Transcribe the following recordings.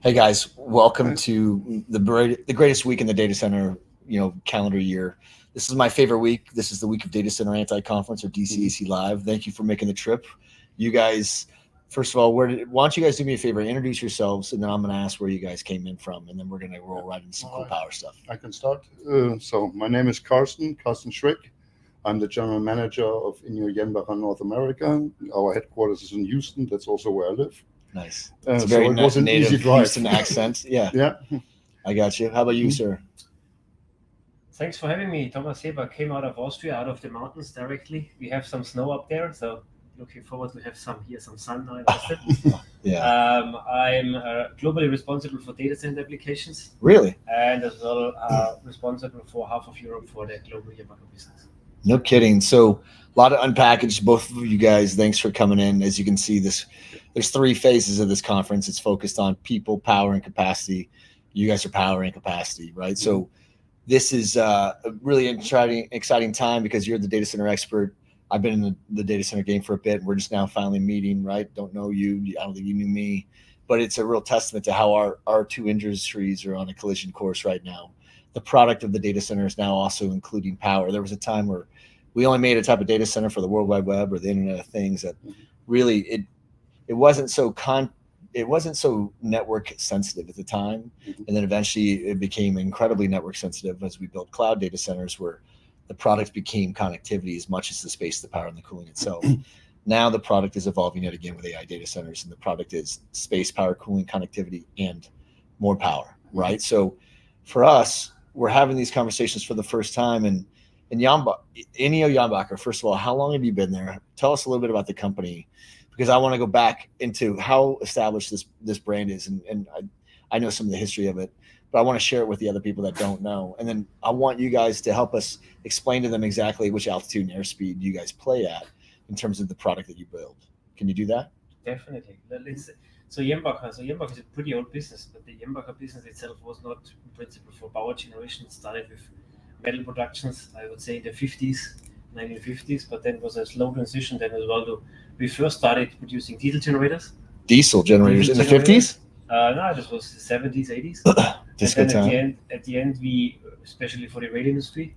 Hey guys, welcome to the greatest week in the data center, calendar year. This is my favorite week. This is the week of Data Center Anti-Conference, or DCAC Live. Thank you for making the trip. You guys, first of all, why don't you guys do me a favor, introduce yourselves, and then I'm going to ask where you guys came in from, and then we're going to roll right into some cool power stuff. I can start. So my name is Carsten Schrick. I'm the general manager of Innio Jenbacher North America. Our headquarters is in Houston. That's also where I live. Nice. It's very it was an native easy drive. Houston accent. Yeah. Yeah. I got you. How about you, sir? Thanks for having me. Thomas Seeber came out of Austria, out of the mountains directly. We have some snow up there, so looking forward to have some sun now in Austin. Yeah. I'm globally responsible for data center applications. Really? And as well responsible for half of Europe for the global Jenbacher business. No kidding. So a lot of unpackaged, both of you guys. Thanks for coming in. As you can see, there's three phases of this conference. It's focused on people, power, and capacity. You guys are power and capacity, right? So this is a really exciting time because you're the data center expert. I've been in the data center game for a bit. We're just now finally meeting, right? Don't know you. I don't think you knew me. But it's a real testament to how our two industries are on a collision course right now. The product of the data center is now also including power. There was a time where we only made a type of data center for the World Wide Web or the Internet of Things that really it wasn't so network sensitive at the time. And then eventually it became incredibly network sensitive as we built cloud data centers where the product became connectivity as much as the space, the power, and the cooling itself. Now the product is evolving yet again with AI data centers, and the product is space, power, cooling, connectivity, and more power, right? So for us, we're having these conversations for the first time, and Innio Jenbacher, first of all, how long have you been there? Tell us a little bit about the company, because I want to go back into how established this brand is, and I know some of the history of it, but I want to share it with the other people that don't know. And then I want you guys to help us explain to them exactly which altitude and airspeed you guys play at in terms of the product that you build. Can you do that? Definitely. So Jenbacher is a pretty old business, but the Jenbacher business itself was not in principle for power generation. It started with metal productions, I would say in the 1950s, but then it was a slow transition then as well. We first started producing diesel generators. Diesel generators in the 50s? No, this was the 70s, 80s. And then at the end, we, especially for the rail industry,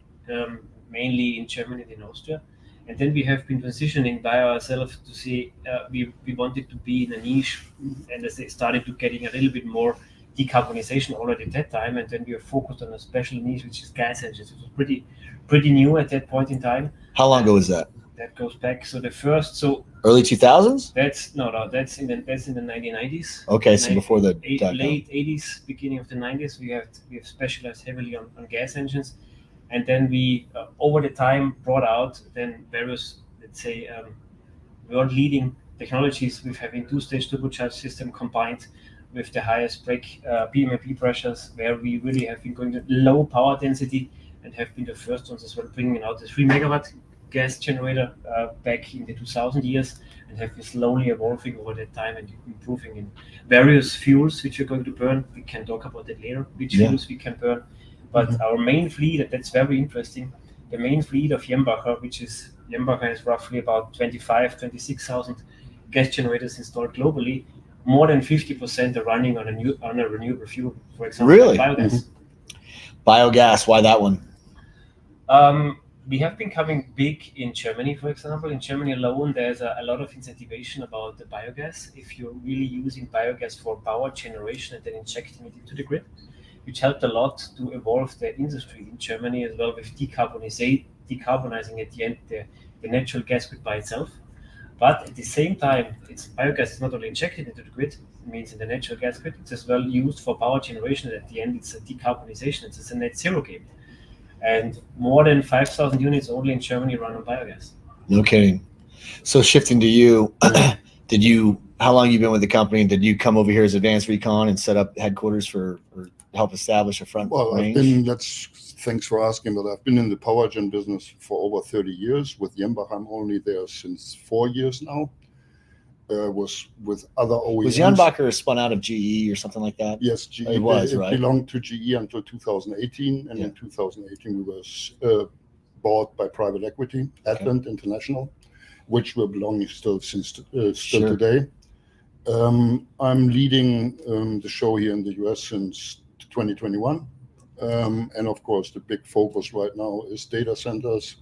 mainly in Germany and in Austria, and then we have been transitioning by ourselves to see we wanted to be in a niche, and as they started to getting a little bit more decarbonization already at that time, and then we were focused on a special niche, which is gas engines. It was pretty new at that point in time. How long ago was that? That goes back. Early 2000s? That's in the 1990s. Okay, so before the late 80s, beginning of the 90s, we have specialized heavily on gas engines, and then we over the time brought out then various, let's say, world-leading technologies with having two-stage turbocharged system combined with the highest brake PMIP pressures, where we really have been going to low power density and have been the first ones as well bringing out the 3 megawatt gas generator back in the 2000 years, and have been slowly evolving over that time and improving in various fuels which we're going to burn. We can talk about that later, which fuels we can burn. But our main fleet, and that's very interesting, the main fleet of Jenbacher, Jenbacher is roughly about 26,000 gas generators installed globally. More than 50% are running on a renewable fuel, for example, really? Biogas. Biogas, why that one? We have been coming big in Germany, for example. In Germany alone, there's a lot of incentivization about the biogas. If you're really using biogas for power generation and then injecting it into the grid, which helped a lot to evolve the industry in Germany as well with decarbonizing at the end the natural gas grid by itself. But at the same time, biogas is not only injected into the grid, it means in the natural gas grid, it's as well used for power generation. And at the end, it's a decarbonization. It's a net zero game. And more than 5,000 units only in Germany run on biogas. No kidding. So shifting to you, how long you been with the company, and did you come over here as Advanced Recon and set up headquarters or help establish a front range? Thanks for asking, but I've been in the power gen business for over 30 years. With Jenbacher, I'm only there since 4 years now. Was with other OEMs. Was Jenbacher spun out of GE or something like that? Yes, GE. It was, right? It belonged to GE until 2018, and in 2018 we were bought by private equity, Advent International, which we're belonging still today. I'm leading the show here in the US since 2021. And of course, the big focus right now is data centers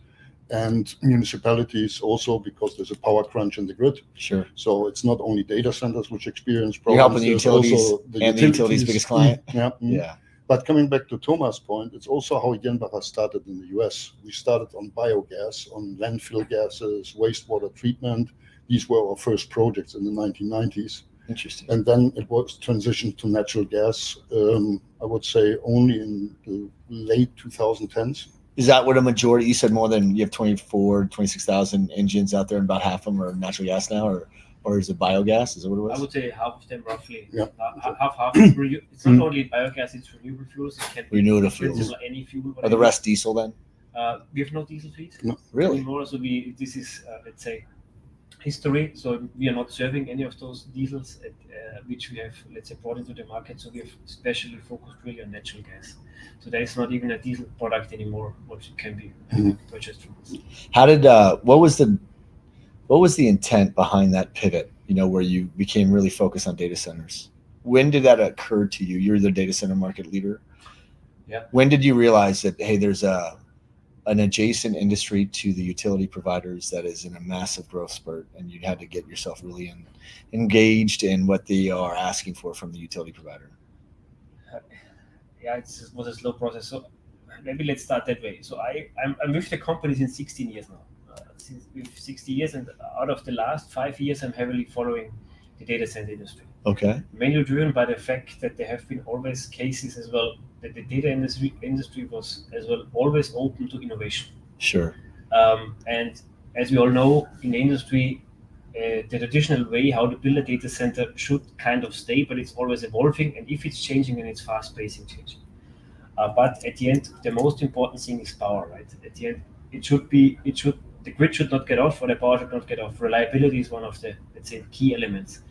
and municipalities also, because there's a power crunch in the grid. Sure. So it's not only data centers which experience You're problems. helping the there's utilities also and the utilities' biggest client. Yeah. Yeah. But coming back to Thomas' point, it's also how Jenbacher started in the US. We started on biogas, on landfill gases, wastewater treatment. These were our first projects in the 1990s. Interesting. And then it was transitioned to natural gas, I would say only in the late 2010s. Is that what a majority, you said more than, you have 26,000 engines out there and about half of them are natural gas now, or is it biogas? Is that what it was? I would say half of them roughly. Yeah. Half. It's not only biogas, it's renewable fuels. It can be Renewable in fuels. principle any fuel. Are the rest diesel then? We have no diesel fleet No. Really? anymore. So this is, let's say, history. So we are not serving any of those diesels which we have, let's say, brought into the market. So we have especially focused really on natural gas. So there is not even a diesel product anymore which can be purchased from us. How did what was the intent behind that pivot, where you became really focused on data centers? When did that occur to you? You're the data center market leader. Yeah. When did you realize that, hey, there's an adjacent industry to the utility providers that is in a massive growth spurt, and you had to get yourself really engaged in what they are asking for from the utility provider? Yeah, it was a slow process. So maybe let's start that way. So I'm with the company since 16 years now. Since with 60 years, and out of the last 5 years, I'm heavily following the data center industry. Okay. Mainly driven by the fact that there have been always cases as well that the data industry was as well always open to innovation. Sure. And as we all know, in the industry, the traditional way how to build a data center should kind of stay, but it's always evolving. And if it's changing, then it's fast-paced changing. But at the end, the most important thing is power, right? At the end, the grid should not get off, or the power should not get off. Reliability is one of the, let's say, key elements.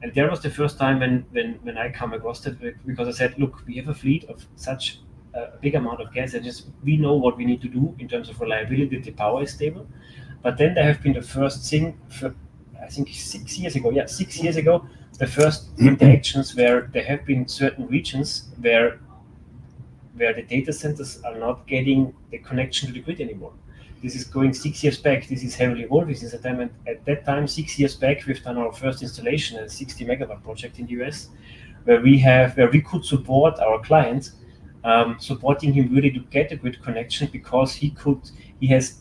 And there was the first time when I come across that, because I said, look, we have a fleet of such a big amount of gas engines. We know what we need to do in terms of reliability, the power is stable. But then there have been the first thing, I think 6 years ago, the first interactions where there have been certain regions where the data centers are not getting the connection to the grid anymore. This is going 6 years back. This is heavily evolving since that time. And at that time, 6 years back, we've done our first installation, a 60 megawatt project in the US, where we could support our client, supporting him really to get a grid connection, because he has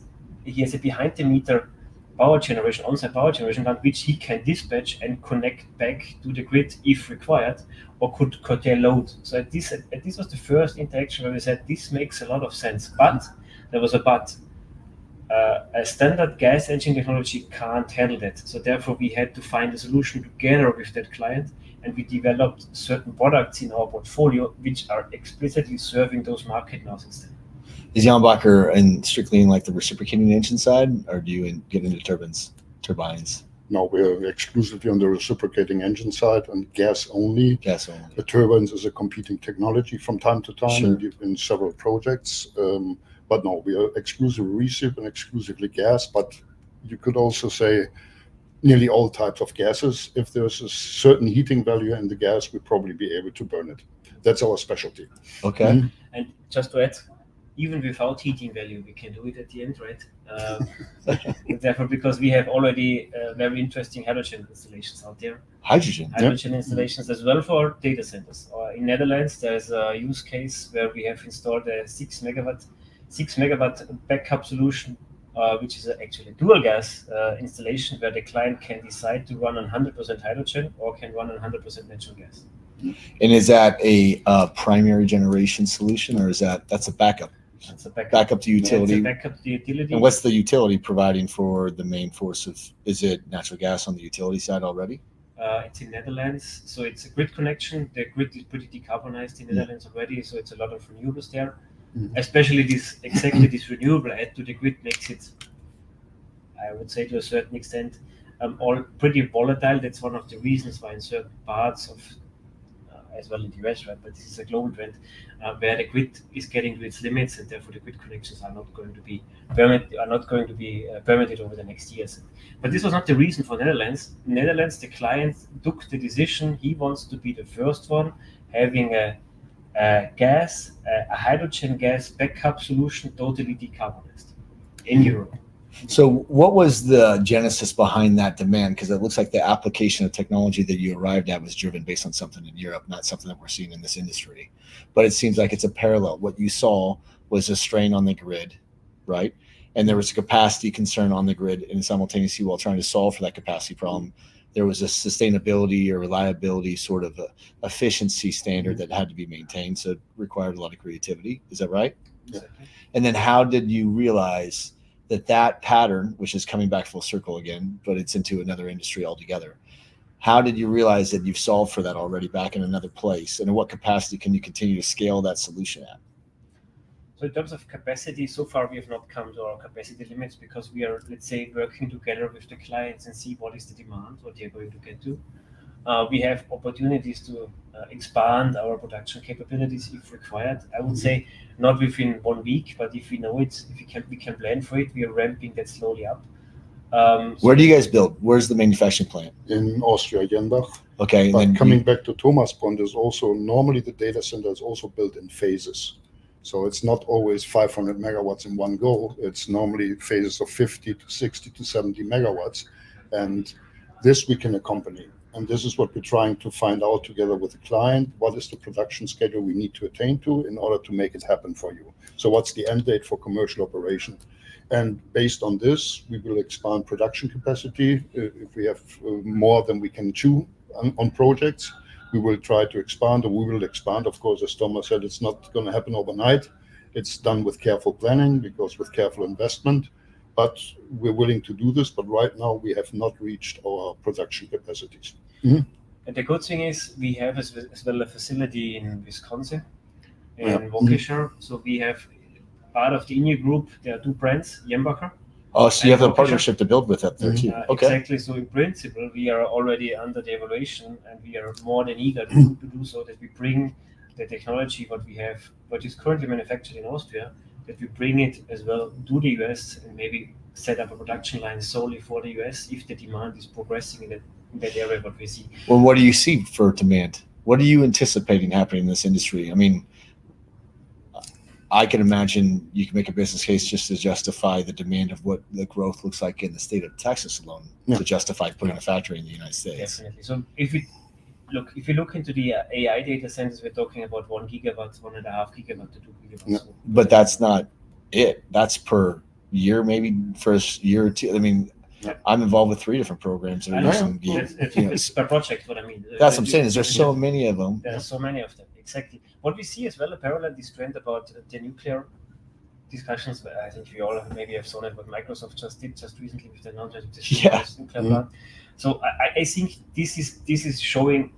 a behind the meter power generation, on-site power generation plant, which he can dispatch and connect back to the grid if required, or could curtail load. So this was the first interaction where we said this makes a lot of sense. But there was a but. A standard gas engine technology can't handle that. So therefore, we had to find a solution together with that client, and we developed certain products in our portfolio which are explicitly serving those market now since then. Is Jenbacher strictly in like the reciprocating engine side, or do you get into turbines? No, we're exclusively on the reciprocating engine side and gas only. Gas only. The turbines is a competing technology from time to time. Sure. In several projects. But no, we are exclusively recip and exclusively gas. But you could also say nearly all types of gases. If there's a certain heating value in the gas, we'd probably be able to burn it. That's our specialty. Okay. Mm-hmm. And just to add, even without heating value, we can do it at the end, right? Therefore, because we have already very interesting hydrogen installations out there. Hydrogen Installations as well for data centers. In Netherlands, there's a use case where we have installed a 6 megawatt backup solution, which is actually a dual gas installation where the client can decide to run on 100% hydrogen or can run on 100% natural gas. And is that a primary generation solution, or that's a backup? It's a backup to utility. It's a backup to utility. And what's the utility providing for the main force of? Is it natural gas on the utility side already? It's in Netherlands, so it's a grid connection. The grid is pretty decarbonized in Netherlands already, so it's a lot of renewables there. Mm-hmm. Especially this renewable add to the grid makes it, I would say to a certain extent, all pretty volatile. That's one of the reasons why in certain parts of as well in the US, right? But this is a global trend where the grid is getting to its limits, and therefore the grid connections are not going to be permitted over the next years. But this was not the reason for Netherlands. Netherlands, the client took the decision he wants to be the first one having a hydrogen gas backup solution totally decarbonized in Europe. So what was the genesis behind that demand? Because it looks like the application of technology that you arrived at was driven based on something in Europe, not something that we're seeing in this industry. But it seems like it's a parallel. What you saw was a strain on the grid, right? And there was a capacity concern on the grid, and simultaneously, while trying to solve for that capacity problem, there was a sustainability or reliability sort of efficiency standard that had to be maintained. So it required a lot of creativity. Is that right? Exactly. And then how did you realize that pattern, which is coming back full circle again, but it's into another industry altogether? How did you realize that you've solved for that already back in another place? And in what capacity can you continue to scale that solution at? So in terms of capacity, so far we have not come to our capacity limits because we are, let's say, working together with the clients and see what is the demand, what they're going to get to. We have opportunities to expand our production capabilities if required. I would say not within 1 week, but if we know it, if we can plan for it, we are ramping that slowly up. Where do you guys build? Where's the manufacturing plant? In Austria, Jenbacher. Okay. But coming back to Thomas' point, is also normally the data center is also built in phases. So it's not always 500 megawatts in one go. It's normally phases of 50 to 60 to 70 megawatts. And this we can accompany. And this is what we're trying to find out together with the client. What is the production schedule we need to attain to in order to make it happen for you? So what's the end date for commercial operation? And based on this, we will expand production capacity. If we have more than we can chew on projects, we will try to expand, or we will expand. Of course, as Thomas said, it's not going to happen overnight. It's done with careful planning, because with careful investment. But we're willing to do this. But right now, we have not reached our production capacities. And the good thing is we have as well a facility in Wisconsin, in Waukesha. So we have part of the Innio group. There are 2 brands, Jenbacher. Oh, so you have a partnership to build with up there too. Okay. Exactly. So in principle, we are already under the evaluation, and we are more than eager to do so, that we bring the technology what we have, what is currently manufactured in Austria, that we bring it as well to the US and maybe set up a production line solely for the US if the demand is progressing in that area what we see. Well, what do you see for demand? What are you anticipating happening in this industry? I mean, I can imagine you can make a business case just to justify the demand of what the growth looks like in the state of Texas alone to justify putting a factory in the United States. Definitely. So if you look into the AI data centers, we're talking about 1 gigawatt, 1.5 gigawatt to 2 gigawatts. No, but that's not it. That's per year, maybe first year or two. I mean, I'm involved with 3 different programs that are using it's per project, what I mean. That's what I'm saying, is there's so many of them. There are so many of them, exactly. What we see as well, a parallel, this trend about the nuclear discussions. I think we all maybe have seen it, what Microsoft just did recently with the announcement of this nuclear plant. So I think this is showing,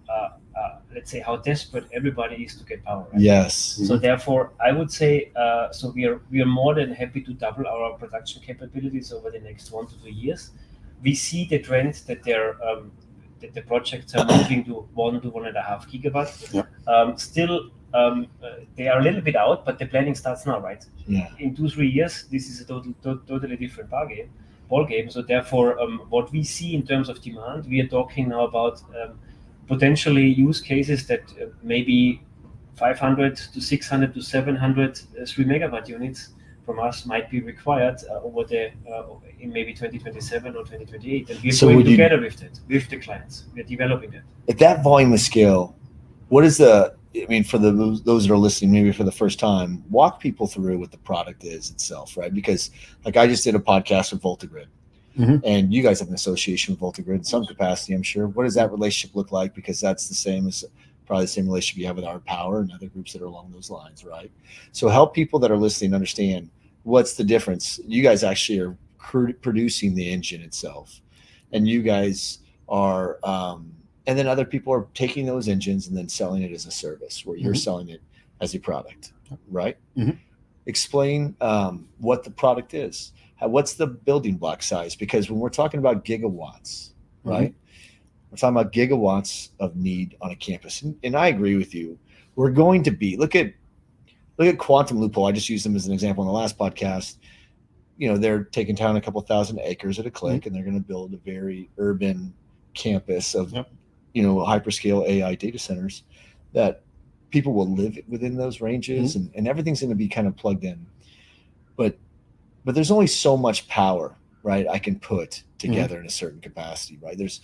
let's say, how desperate everybody is to get power. Right? Yes. So therefore, I would say, so we are more than happy to double our production capabilities over the next 1 to 2 years. We see the trend that that the projects are moving to 1 to 1.5 gigawatt. Still, they are a little bit out, but the planning starts now, right? Yeah. In 2-3 years, this is a totally different ball game. So therefore, what we see in terms of demand, we are talking now about potentially use cases that maybe 500 to 600 to 700 3 megawatt units from us might be required over in maybe 2027 or 2028. And we're going together with the clients. We're developing that. At that volume of scale, what is for those that are listening, maybe for the first time, walk people through what the product is itself, right? Because like I just did a podcast with VoltaGrid, and you guys have an association with VoltaGrid in some capacity, I'm sure. What does that relationship look like? Because that's probably the same relationship you have with Our Power and other groups that are along those lines, right? So help people that are listening understand what's the difference. You guys actually are producing the engine itself, and you guys are, and then other people are taking those engines and then selling it as a service, where you're selling it as a product, right? Explain what the product is. What's the building block size? Because when we're talking about gigawatts, right? We're talking about gigawatts of need on a campus. And I agree with you. We're going to be, look at Quantum Loophole. I just used them as an example in the last podcast. They're taking down a couple thousand acres at a click, and they're going to build a very urban campus of, hyperscale AI data centers that people will live within those ranges, and everything's going to be kind of plugged in. But there's only so much power, right, I can put together in a certain capacity, right? There's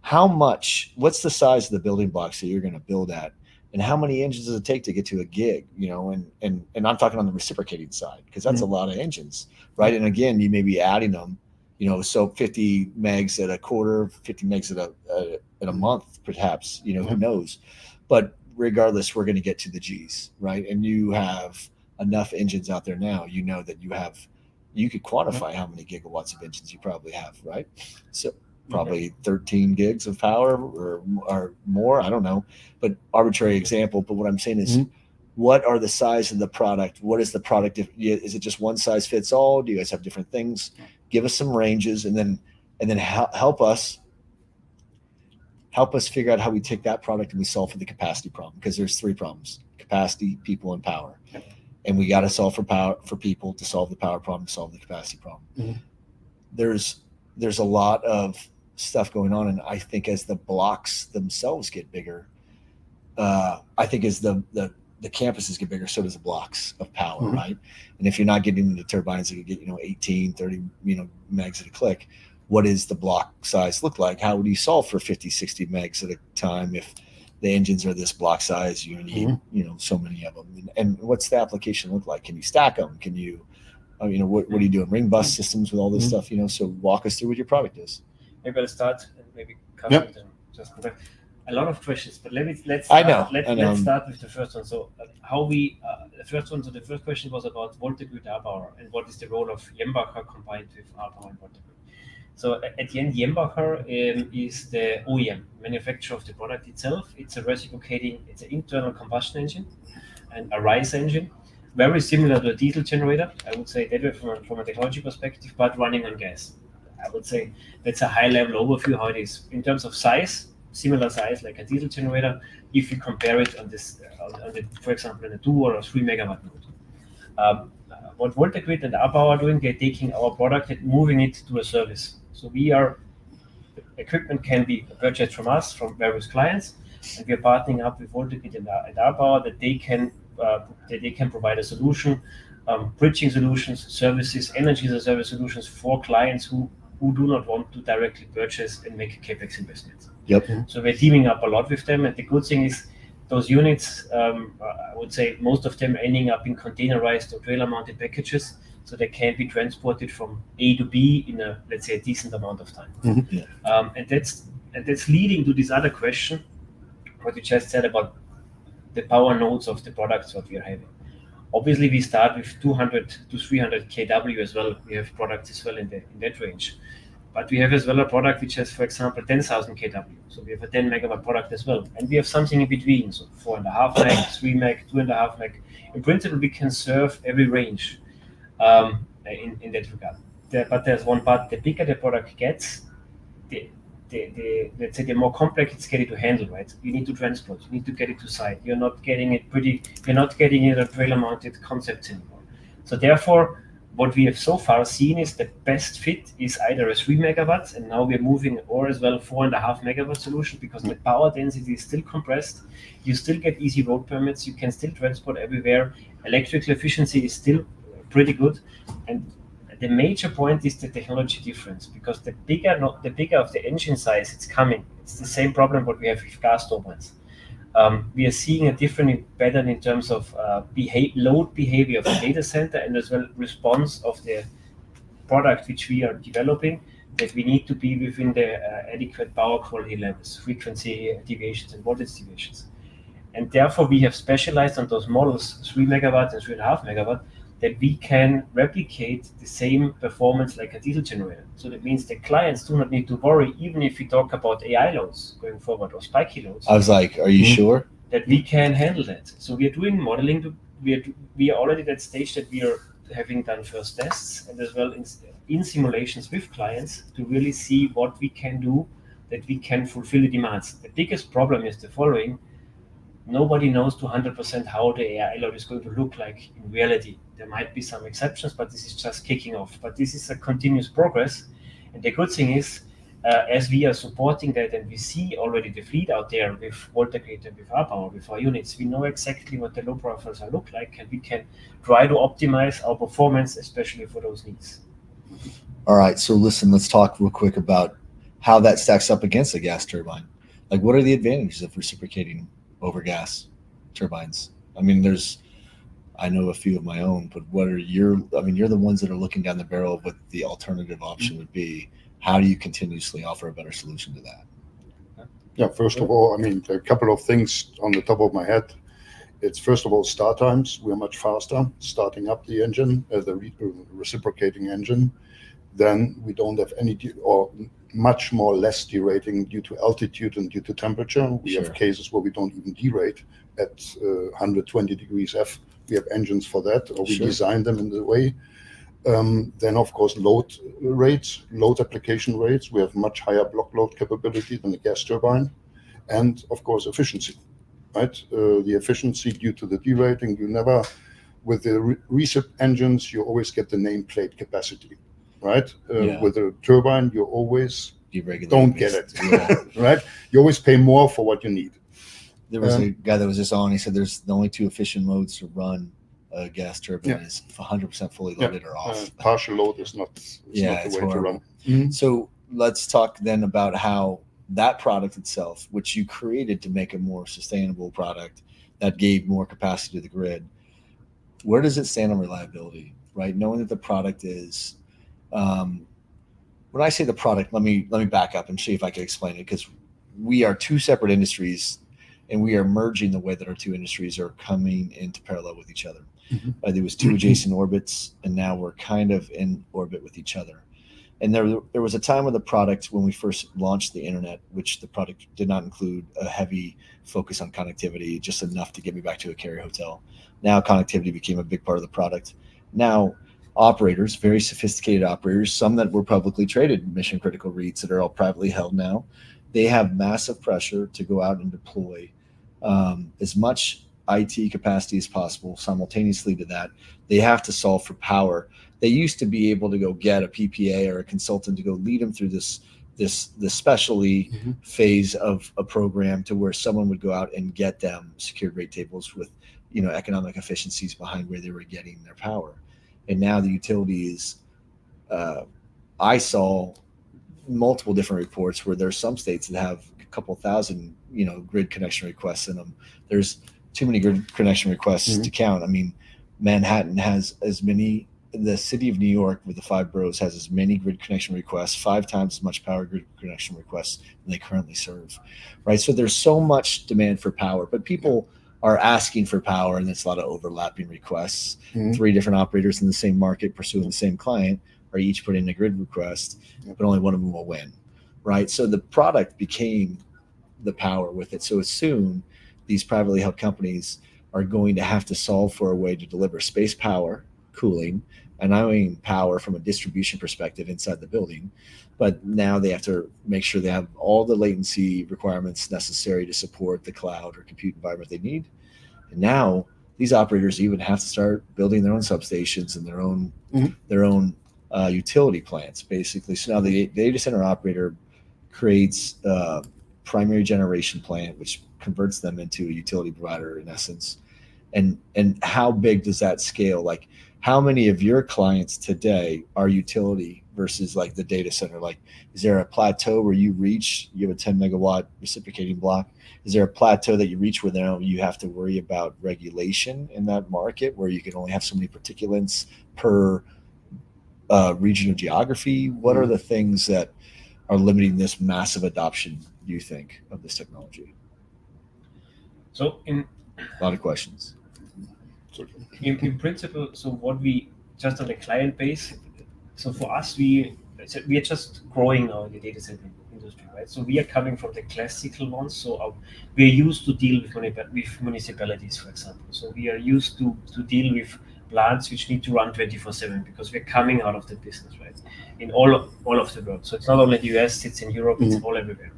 what's the size of the building blocks that you're going to build at, and how many engines does it take to get to a gig, and I'm talking on the reciprocating side, because that's a lot of engines, right? And again, you may be adding them, so 50 megs at a quarter, 50 megs at a month, perhaps, who knows? But regardless, we're going to get to the G's, right? And you have enough engines out there now, that you could quantify how many gigawatts of engines you probably have, right? So probably 13 gigs of power or more, I don't know, but arbitrary example. But what I'm saying is, what are the size of the product? What is the product? Is it just one size fits all? Do you guys have different things? Give us some ranges, and then help us figure out how we take that product and we solve for the capacity problem, because there's 3 problems: capacity, people, and power. And we got to solve for people to solve the power problem, to solve the capacity problem. There's a lot of stuff going on, and I think as the blocks themselves get bigger, I think as the campuses get bigger, so does the blocks of power, right? And if you're not getting into turbines that can get 18, 30 megs at a click, what does the block size look like? How would you solve for 50, 60 megs at a time if the engines are this block size? You need so many of them, and what's the application look like? Can you stack them? Can you what are you doing? Ring bus systems with all this stuff, so walk us through what your product is. Maybe I'll start and maybe cover it and just go back. A lot of questions, but let's start with the first one. So the first question was about VoltaGrid Arbauer and what is the role of Jenbacher combined with Arbauer and VoltaGrid. So at the end, Jenbacher is the OEM, manufacturer of the product itself. It's an internal combustion engine and a RISE engine, very similar to a diesel generator. I would say that way from a technology perspective, but running on gas. I would say that's a high-level overview how it is. In terms of size, similar size like a diesel generator, if you compare it for example, in a 2 or a 3 megawatt node. What VoltaGrid and Arbauer are doing, they're taking our product and moving it to a service. So equipment can be purchased from us, from various clients, and we are partnering up with VoltaGrid and Arbauer that they can provide a solution, bridging solutions, services, energy as a service solutions for clients who do not want to directly purchase and make capex investments. So we're teaming up a lot with them, and the good thing is those units, I would say most of them ending up in containerized or trailer-mounted packages, so they can be transported from A to B in a decent amount of time. And that's leading to this other question, what you just said about the power nodes of the products what we are having. Obviously, we start with 200 to 300 kW as well. We have products as well in that range. But we have as well a product which has, for example, 10,000 kW. So we have a 10 megawatt product as well. And we have something in between, so 4.5 meg, 3 meg, 2.5 meg. In principle, we can serve every range in that regard. But there's one part: the bigger the product gets, the more complex it's getting to handle, right? You need to transport, you need to get it to site. You're not getting it a trailer-mounted concept anymore. So therefore, what we have so far seen is the best fit is either a 3 megawatts, and now we're moving, or as well 4.5 megawatt solution, because the power density is still compressed. You still get easy road permits. You can still transport everywhere. Electrical efficiency is still pretty good, and the major point is the technology difference, because the bigger of the engine size it's coming, it's the same problem what we have with gas turbines. We are seeing a different pattern in terms of load behavior of the data center, and as well response of the product which we are developing, that we need to be within the adequate power quality levels, frequency deviations and voltage deviations. And therefore we have specialized on those models, 3 megawatt and 3.5 megawatt, that we can replicate the same performance like a diesel generator. So that means the clients do not need to worry, even if we talk about AI loads going forward or spiky loads. I was like, are you sure? That we can handle that. So we are doing modeling. We are already at that stage that we are having done first tests, and as well in simulations with clients to really see what we can do that we can fulfill the demands. The biggest problem is the following: nobody knows to 100% how the AI load is going to look like in reality. There might be some exceptions, but this is just kicking off. But this is a continuous progress. And the good thing is, as we are supporting that and we see already the fleet out there with VoltaGrid and with our power, with our units, we know exactly what the load profiles are look like, and we can try to optimize our performance, especially for those needs. All right, so listen, let's talk real quick about how that stacks up against a gas turbine. Like, what are the advantages of reciprocating over gas turbines? I mean, I know a few of my own, but what are you're the ones that are looking down the barrel of what the alternative option would be. How do you continuously offer a better solution to that? Yeah, first of all, I mean, a couple of things on the top of my head. It's first of all, start times. We're much faster starting up the engine, the reciprocating engine. Then we don't have any or much more less derating due to altitude and due to temperature. We have cases where we don't even derate at 120 degrees F. We have engines for that, or we design them in the way. Then, of course, load application rates. We have much higher block load capability than a gas turbine. And, of course, efficiency, right? The efficiency due to the derating, with the recip engines, you always get the nameplate capacity, right? With a turbine, you always don't get it, right? You always pay more for what you need. There was a guy that was just on, he said there's the only two efficient modes to run a gas turbine is 100% fully loaded or off. Partial load is not the way to run. Mm-hmm. So let's talk then about how that product itself, which you created to make a more sustainable product that gave more capacity to the grid, where does it stand on reliability, right? Knowing that the product is, when I say the product, let me back up and see if I can explain it, because we are two separate industries and we are merging the way that our two industries are coming into parallel with each other. Mm-hmm. There was two adjacent orbits, and now we're kind of in orbit with each other. And there was a time with the product when we first launched the internet, which the product did not include a heavy focus on connectivity, just enough to get me back to a carrier hotel. Now connectivity became a big part of the product. Now operators, very sophisticated operators, some that were publicly traded mission critical REITs that are all privately held now, they have massive pressure to go out and deploy as much IT capacity as possible. Simultaneously to that, they have to solve for power. They used to be able to go get a PPA or a consultant to go lead them through this specialty phase of a program to where someone would go out and get them secured rate tables with economic efficiencies behind where they were getting their power. And now the utilities, I saw multiple different reports where there's some states that have a couple thousand, grid connection requests in them. There's too many grid connection requests to count. I mean, Manhattan has as many, the city of New York with the 5 boroughs has as many grid connection requests, 5 times as much power grid connection requests than they currently serve, right? So there's so much demand for power, but people are asking for power, and there's a lot of overlapping requests. 3 different operators in the same market pursuing the same client are each putting in a grid request, but only one of them will win, right? So the product became the power with it. So soon, these privately held companies are going to have to solve for a way to deliver space power, cooling, and I mean power from a distribution perspective inside the building. But now they have to make sure they have all the latency requirements necessary to support the cloud or compute environment they need. And now these operators even have to start building their own substations and their own utility plants, basically. So now the data center operator creates a primary generation plant, which converts them into a utility provider in essence. And how big does that scale? Like, how many of your clients today are utility versus like the data center? Like, is there a plateau where you have a 10 megawatt reciprocating block? Is there a plateau that you reach where now you have to worry about regulation in that market, where you can only have so many particulates per region of geography? What are the things that are limiting this massive adoption, do you think, of this technology? So a lot of questions. In principle, so what we just on the client base, so for us, we are just growing now in the data center industry, right? So we are coming from the classical ones. So we are used to deal with municipalities, for example. So we are used to deal with plants which need to run 24/7 because we're coming out of the business, right? In all of the world. So it's not only the US, it's in Europe, it's all everywhere.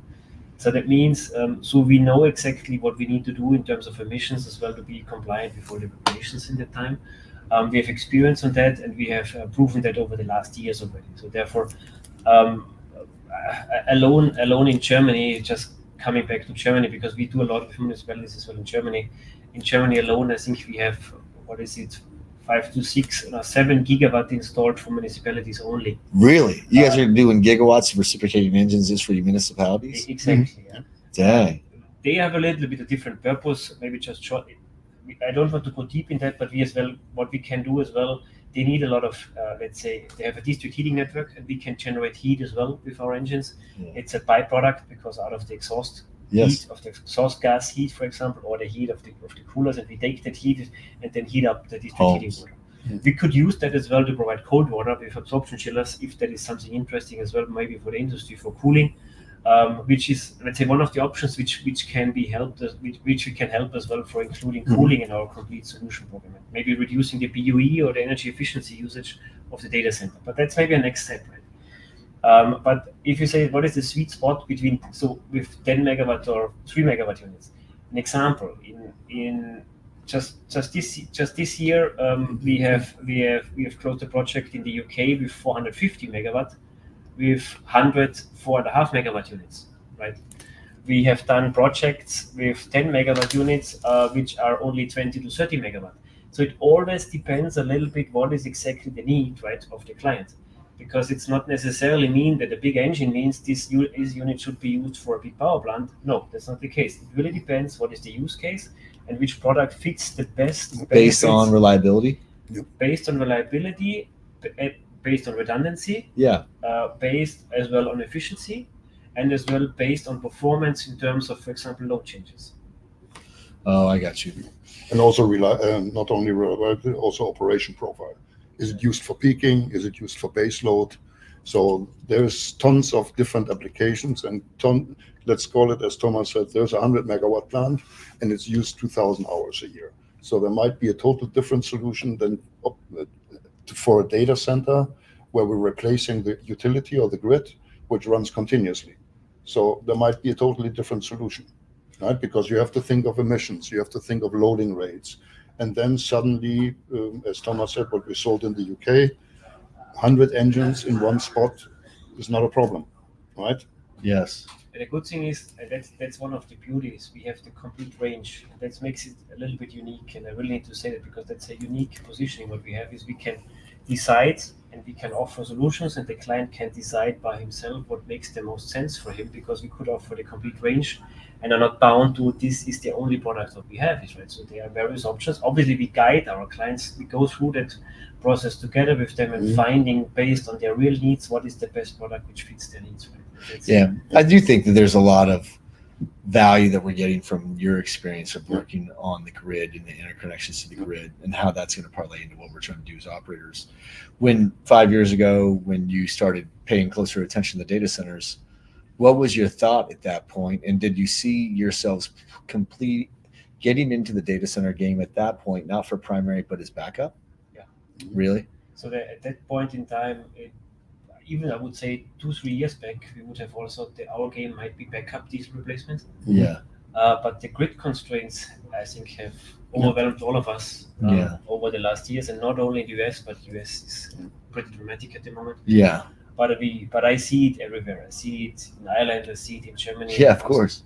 So that means, so we know exactly what we need to do in terms of emissions as well to be compliant with all the regulations in that time. We have experience on that, and we have proven that over the last years already. So therefore, alone in Germany, just coming back to Germany, because we do a lot of municipalities as well in Germany. In Germany alone, I think we have, 5 to 6, 7 gigawatt installed for municipalities only. Really? You guys are doing gigawatts of reciprocating engines just for your municipalities? Exactly. Yeah. Dang. They have a little bit of different purpose. Maybe just short. I don't want to go deep in that, but we as well, what we can do as well, they need a lot of, let's say, they have a district heating network, and we can generate heat as well with our engines. Yeah. It's a byproduct because out of the exhaust heat, of the exhaust gas heat, for example, or the heat of the coolers, and we take that heat and then heat up the district heating water. Yeah. We could use that as well to provide cold water with absorption chillers, if that is something interesting as well, maybe for the industry for cooling. Which is, let's say, one of the options which can be helped, which we can help as well for including cooling in our complete solution program. Maybe reducing the BUE or the energy efficiency usage of the data center. But that's maybe a next step, right? But if you say what is the sweet spot between, so with 10 megawatt or 3 megawatt units, an example in just this year, we have closed a project in the UK with 450 megawatt. With 4.5 megawatt units, right? We have done projects with 10 megawatt units, which are only 20 to 30 megawatt. So it always depends a little bit what is exactly the need, right, of the client. Because it's not necessarily mean that a big engine means this unit should be used for a big power plant. No, that's not the case. It really depends what is the use case and which product fits the best. Based on reliability? Based on reliability, based on redundancy, based as well on efficiency, and as well based on performance in terms of, for example, load changes. Oh, I got you. And also not only reliability, also operation profile. Is it used for peaking? Is it used for base load? So there's tons of different applications, and let's call it, as Thomas said, there's a 100 megawatt plant and it's used 2,000 hours a year. So there might be a total different solution than for a data center where we're replacing the utility or the grid, which runs continuously. So there might be a totally different solution, right? Because you have to think of emissions, you have to think of loading rates. And then suddenly, as Thomas said, what we sold in the UK, 100 engines in one spot is not a problem, right? Yes. And the good thing is, that's one of the beauties. We have the complete range. That makes it a little bit unique. And I really need to say that because that's a unique positioning. What we have is we can decide and we can offer solutions, and the client can decide by himself what makes the most sense for him, because we could offer the complete range and are not bound to this is the only product that we have, right? So there are various options. Obviously, we guide our clients. We go through that process together with them and finding, based on their real needs, what is the best product which fits their needs, right? I do think that there's a lot of value that we're getting from your experience of working on the grid and the interconnections to the grid, and how that's going to parlay into what we're trying to do as operators. When 5 years ago, when you started paying closer attention to data centers, what was your thought at that point? And did you see yourselves getting into the data center game at that point, not for primary, but as backup? Yeah. Really? So at that point in time, even I would say 2-3 years back, we would have also our game might be backup diesel replacement. Yeah. But the grid constraints, I think, have overwhelmed all of us over the last years, and not only in the US, but US is pretty dramatic at the moment. Yeah. But I see it everywhere. I see it in Ireland. I see it in Germany. Yeah, of course.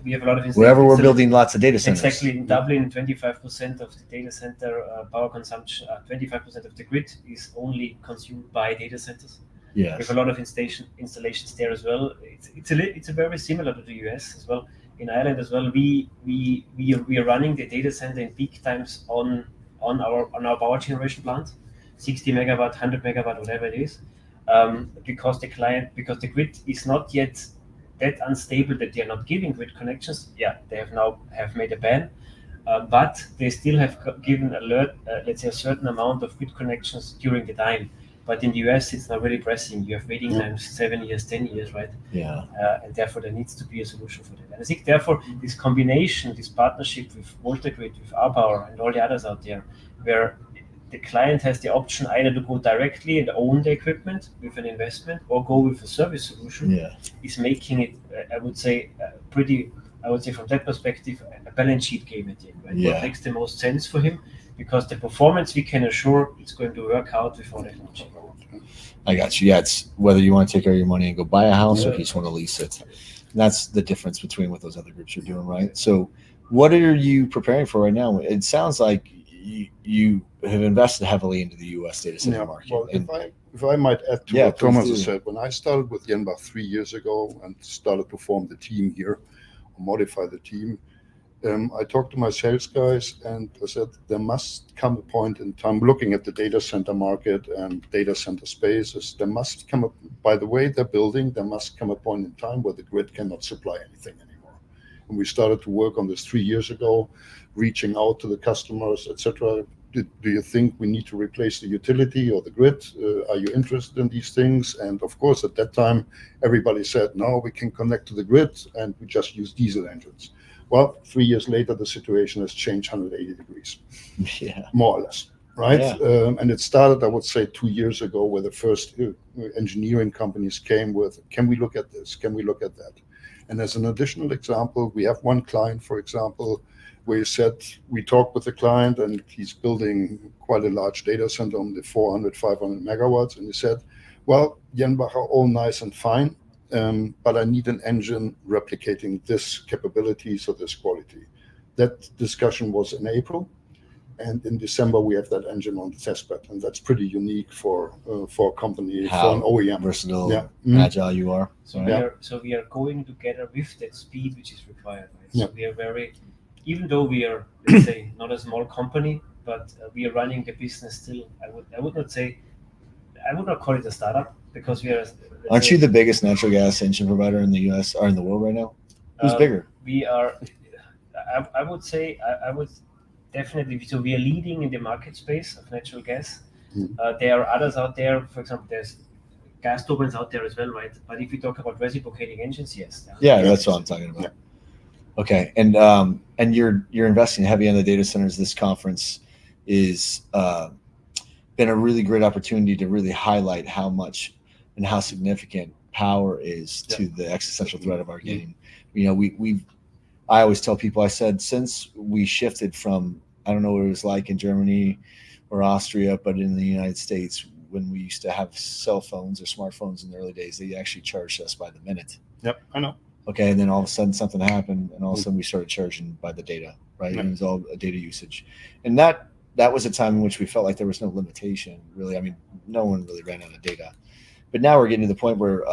We have a lot of wherever we're building lots of data centers. Exactly. In Dublin, 25% of the data center power consumption, 25% of the grid is only consumed by data centers. Yes. We have a lot of installations there as well. It's a very similar to the US as well. In Ireland as well, we are running the data center in peak times on our power generation plant, 60 megawatt, 100 megawatt, whatever it is, because the grid is not yet that unstable that they are not giving grid connections. Yeah, they have made a ban, but they still have given let's say a certain amount of grid connections during the time. But in the US, it's not really pressing. You have waiting times 7 years, 10 years, right? Yeah. And therefore, there needs to be a solution for that. And I think, therefore, this combination, this partnership with VoltaGrid, with our power, and all the others out there, where the client has the option either to go directly and own the equipment with an investment or go with a service solution. Yeah. Is making it, I would say, from that perspective, a balance sheet game at the end, right? Yeah. What makes the most sense for him, because the performance we can assure it's going to work out with our technology. I got you. Yeah, it's whether you want to take out your money and go buy a house or if Yeah. you just want to lease it. And that's the difference between what those other groups are doing, right? So what are you preparing for right now? It sounds like you have invested heavily into the U.S. data center market. Well, And if I might add to Yeah, what Thomas please has do. said, when I started with Jenbacher 3 years ago and started to form the team here, or modify the team, I talked to my sales guys and I said, there must come a point in time, looking at the data center market and data center spaces, there must come by the way they're building, there must come a point in time where the grid cannot supply anything anymore. And we started to work on this 3 years ago, reaching out to the customers, etc. Do you think we need to replace the utility or the grid? Are you interested in these things? And of course, at that time, everybody said, no, we can connect to the grid and we just use diesel engines. Well, 3 years later, the situation has changed 180 degrees, yeah, more or less, right? Yeah. And it started, I would say, 2 years ago, where the first engineering companies came with, can we look at this? Can we look at that? And as an additional example, we have one client, for example, where you said, we talked with the client and he's building quite a large data center on the 400, 500 megawatts. And he said, well, Jenbacher, all nice and fine, but I need an engine replicating this capabilities or this quality. That discussion was in April. And in December, we have that engine on the testbed. And that's pretty unique for a company, for an OEM. Versatile, Yeah. agile you are. So we are going together with that speed which is required. Right? Yeah. So we are very, even though we are, let's say, not a small company, but we are running the business still. I would not call it a startup, because we are. Aren't you the biggest natural gas engine provider in the U.S. or in the world right now? Who's bigger? We are. I would say I would definitely. So we are leading in the market space of natural gas. There are others out there. For example, there's gas turbines out there as well, right? But if we talk about reciprocating engines, yes. Yeah, that's what I'm talking about. Yeah. Okay, and you're investing heavy on the data centers. This conference is been a really great opportunity to really highlight how much and how significant power is to the existential threat of our game. You know, I always tell people, I said, since we shifted from, I don't know what it was like in Germany or Austria, but in the United States, when we used to have cell phones or smartphones in the early days, they actually charged us by the minute. Yep, I know. Okay, and then all of a sudden something happened, and all of a sudden we started charging by the data, right? Yep. And it was all a data usage. And that was a time in which we felt like there was no limitation, really. I mean, no one really ran out of data. But now we're getting to the point where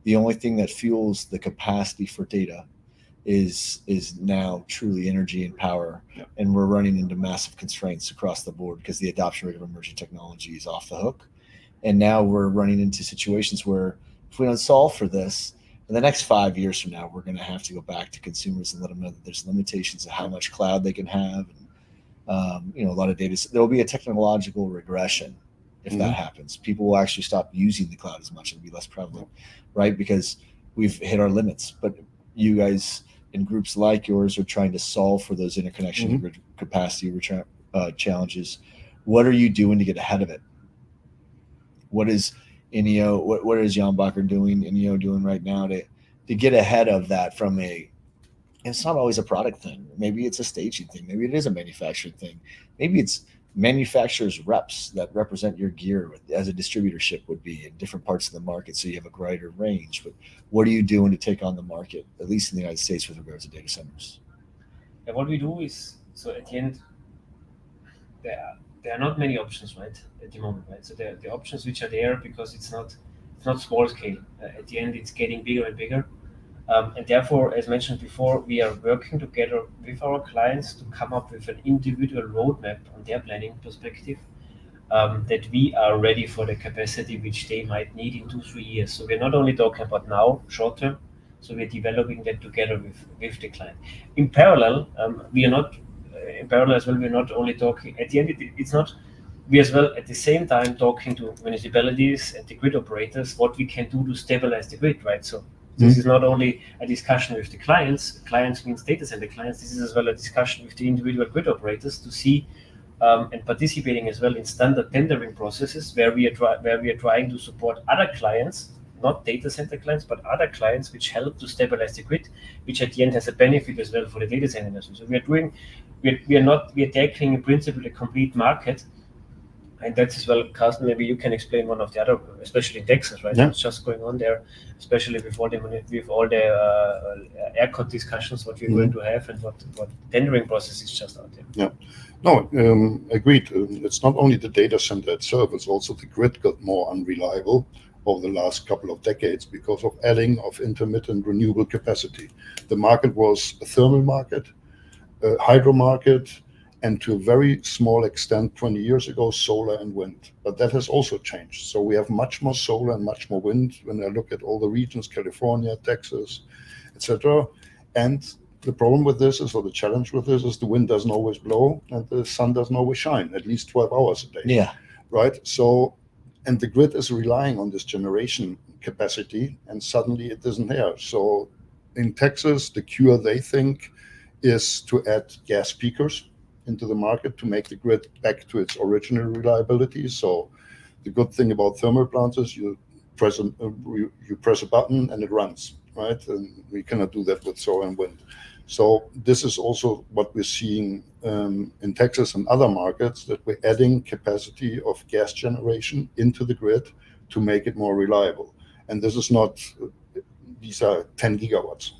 the only thing that fuels the capacity for data is now truly energy and power. Yep. And we're running into massive constraints across the board because the adoption rate of emerging technology is off the hook. And now we're running into situations where if we don't solve for this, in the next 5 years from now, we're going to have to go back to consumers and let them know that there's limitations of how much cloud they can have. And, a lot of data. There will be a technological regression if that happens. People will actually stop using the cloud as much and be less prevalent, right? Because we've hit our limits. But you guys in groups like yours are trying to solve for those interconnection grid capacity challenges. What are you doing to get ahead of it? What is Innio, what is Jenbacher doing, Innio doing right now to get ahead of that from it's not always a product thing. Maybe it's a staging thing. Maybe it is a manufacturing thing. Maybe it's manufacturers' reps that represent your gear as a distributorship would be in different parts of the market, so you have a greater range. But what are you doing to take on the market, at least in the United States, with regards to data centers? And what we do is, so at the end, there are not many options, right, at the moment, right? So the options which are there, because it's not small scale. At the end, it's getting bigger and bigger. And therefore, as mentioned before, we are working together with our clients to come up with an individual roadmap on their planning perspective, that we are ready for the capacity which they might need in 2-3 years. So we're not only talking about now, short term, so we're developing that together with the client. In parallel, we are not, in parallel as well, we're not only talking, at the end, it's not, we as well at the same time talking to municipalities and the grid operators, what we can do to stabilize the grid, right? So this is not only a discussion with the clients means data center clients, this is as well a discussion with the individual grid operators to see and participating as well in standard tendering processes where we are trying to support other clients, not data center clients, but other clients which help to stabilize the grid, which at the end has a benefit as well for the data center industry. So we are tackling in principle a complete market. And that's as well, Carsten, maybe you can explain one of the other, especially in Texas, right? Yeah. What's just going on there, especially with all the ERCOT discussions, what we're going to have and what tendering process is just out there. Yeah. No, agreed. It's not only the data center itself, it's also the grid got more unreliable over the last couple of decades because of adding of intermittent renewable capacity. The market was a thermal market, a hydro market, and to a very small extent 20 years ago, solar and wind. But that has also changed. So we have much more solar and much more wind when I look at all the regions, California, Texas, etc. And the problem with this is, or the challenge with this is, the wind doesn't always blow and the sun doesn't always shine, at least 12 hours a day. Yeah. Right? So, and the grid is relying on this generation capacity, and suddenly it isn't there. So in Texas, the cure, they think, is to add gas peakers into the market to make the grid back to its original reliability. So the good thing about thermal plants is you press a button and it runs, right? And we cannot do that with solar and wind. So this is also what we're seeing in Texas and other markets, that we're adding capacity of gas generation into the grid to make it more reliable. And this is not, these are 10 gigawatts,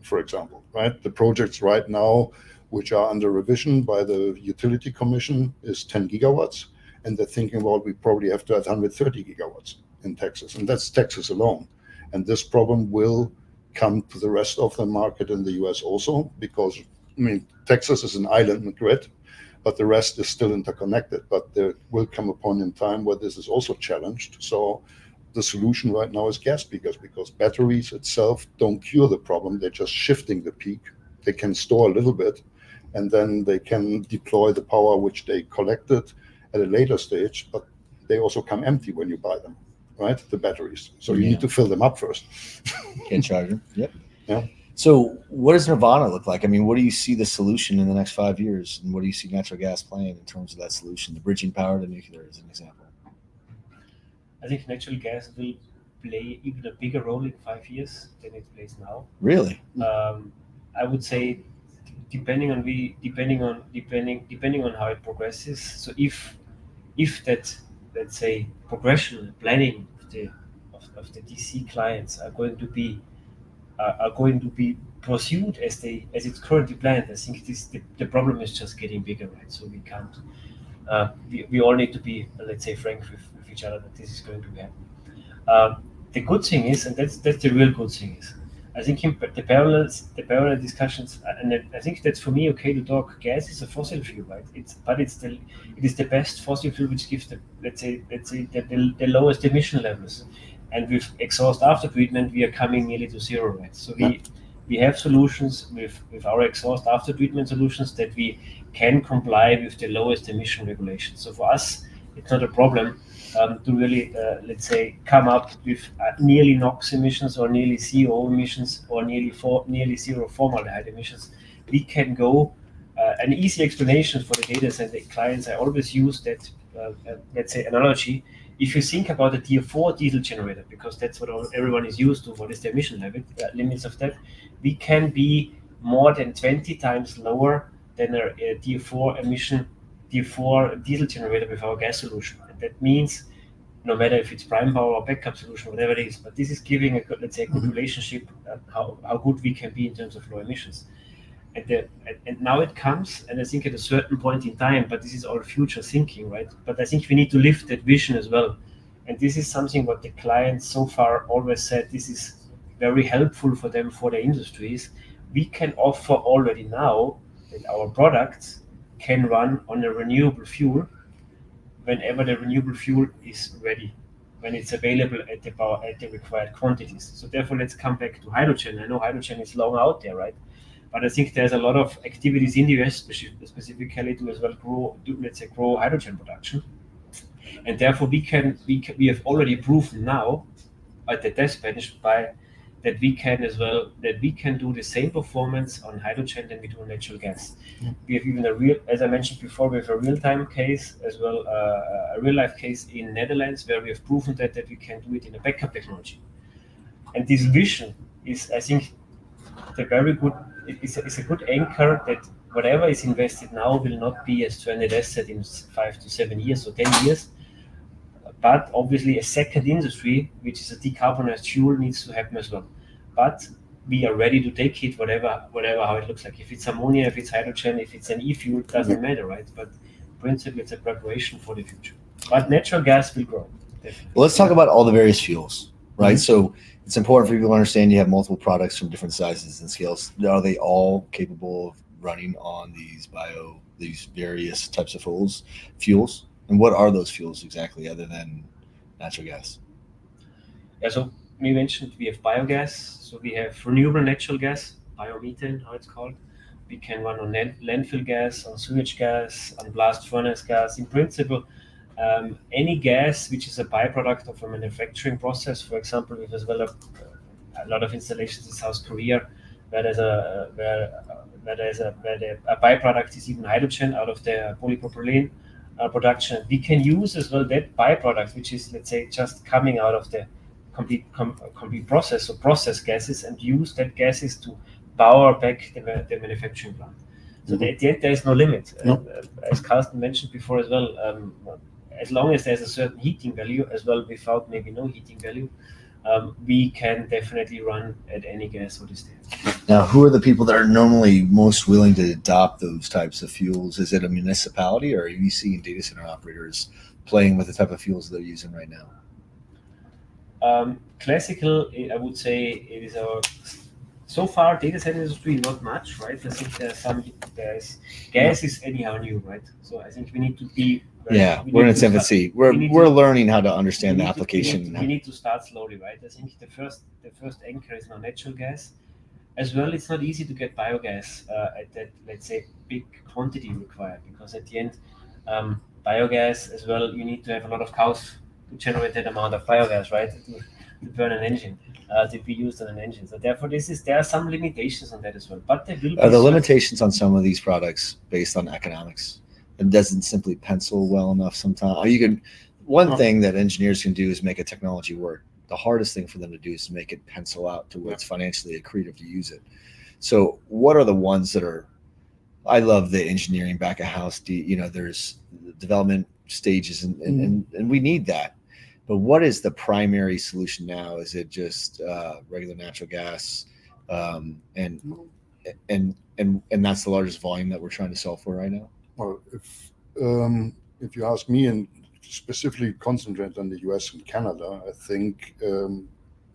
for example, right? The projects right now, which are under revision by the Utility Commission, is 10 gigawatts. And they're thinking about, we probably have to add 130 gigawatts in Texas. And that's Texas alone. And this problem will come to the rest of the market in the US also, because, I mean, Texas is an island grid, but the rest is still interconnected. But there will come a point in time where this is also challenged. So the solution right now is gas peakers, because batteries itself don't cure the problem. They're just shifting the peak. They can store a little bit, and then they can deploy the power which they collected at a later stage, but they also come empty when you buy them, right? The batteries. So you need to fill them up first. Can't charge them. Yep. Yeah. So what does Nirvana look like? I mean, what do you see the solution in the next 5 years? And what do you see natural gas playing in terms of that solution, the bridging power to nuclear as an example? I think natural gas will play even a bigger role in 5 years than it plays now. Really? I would say, depending on how it progresses. So if that, let's say, progression planning of the DC clients are going to be pursued as it's currently planned, I think the problem is just getting bigger, right? So we can't. We all need to be, let's say, frank with each other that this is going to happen. The good thing is, and that's the real good thing is, I think the parallel discussions, and I think that's for me okay to talk. Gas is a fossil fuel, right? It is the best fossil fuel which gives the lowest emission levels, and with exhaust after treatment we are coming nearly to zero, right? So we have solutions with our exhaust after treatment solutions that we can comply with the lowest emission regulations. So for us, it's not a problem to really, let's say, come up with nearly NOx emissions or nearly CO emissions or nearly zero formaldehyde emissions. We can go, an easy explanation for the data center clients, I always use that, let's say, analogy. If you think about a Tier 4 diesel generator, because that's what everyone is used to, what is the emission limits of that, we can be more than 20 times lower than a Tier 4 diesel generator with our gas solution. And that means no matter if it's prime power or backup solution, whatever it is, but this is giving a good, let's say, a good relationship, how good we can be in terms of low emissions. And now it comes, and I think at a certain point in time, but this is all future thinking, right? But I think we need to lift that vision as well. And this is something what the clients so far always said, this is very helpful for them, for their industries. We can offer already now that our products can run on a renewable fuel whenever the renewable fuel is ready, when it's available at the required quantities. So therefore, let's come back to hydrogen. I know hydrogen is long out there, right? But I think there's a lot of activities in the US, specifically to as well grow hydrogen production. And therefore, we have already proven now at the test bench by that we can do the same performance on hydrogen than we do on natural gas. We have even as I mentioned before, we have a real-time case as well, a real-life case in Netherlands where we have proven that we can do it in a backup technology. And this vision is, I think, it's a good anchor that whatever is invested now will not be a stranded asset in 5 to 7 years or 10 years. But obviously a second industry, which is a decarbonized fuel, needs to happen as well. But we are ready to take it, whatever how it looks like. If it's ammonia, if it's hydrogen, if it's an e-fuel, it doesn't matter, right? But in principle, it's a preparation for the future. But natural gas will grow. Definitely. Well, let's talk about all the various fuels, right? So it's important for people to understand you have multiple products from different sizes and scales. Are they all capable of running on these various types of fuels? And what are those fuels exactly other than natural gas? Yeah, so we mentioned we have biogas. So we have renewable natural gas, biomethane, how it's called. We can run on landfill gas, on sewage gas, on blast furnace gas. In principle, any gas which is a byproduct of a manufacturing process. For example, we have as well a lot of installations in South Korea where a byproduct is even hydrogen out of the polypropylene production. We can use as well that byproduct, which is, let's say, just coming out of the complete process, so process gases, and use that gases to power back the manufacturing plant. So at the end, there is no limit. As Carsten mentioned before as well, as long as there's a certain heating value as well, without maybe no heating value, we can definitely run at any gas what is there. Now, who are the people that are normally most willing to adopt those types of fuels? Is it a municipality, or are you seeing data center operators playing with the type of fuels they're using right now? Classical, I would say it is so far data center industry, not much, right? I think there's gas is anyhow new, right? So I think we need to be. We're in its infancy. We're learning how to understand the application. We need to start slowly, right? I think the first anchor is now natural gas. As well, it's not easy to get biogas at that, let's say, big quantity required, because at the end, biogas as well, you need to have a lot of cows to generate that amount of biogas, right? To burn an engine, to be used on an engine. So therefore, there are some limitations on that as well. But there will be limitations on some of these products based on economics. It doesn't simply pencil well enough sometimes. One thing that engineers can do is make a technology work. The hardest thing for them to do is to make it pencil out to where it's financially accretive to use it. So what are the ones that are, I love the engineering back of house, there's development stages and we need that. But what is the primary solution now? Is it just regular natural gas? And that's the largest volume that we're trying to solve for right now? Well, if you ask me, and specifically concentrate on the US and Canada, I think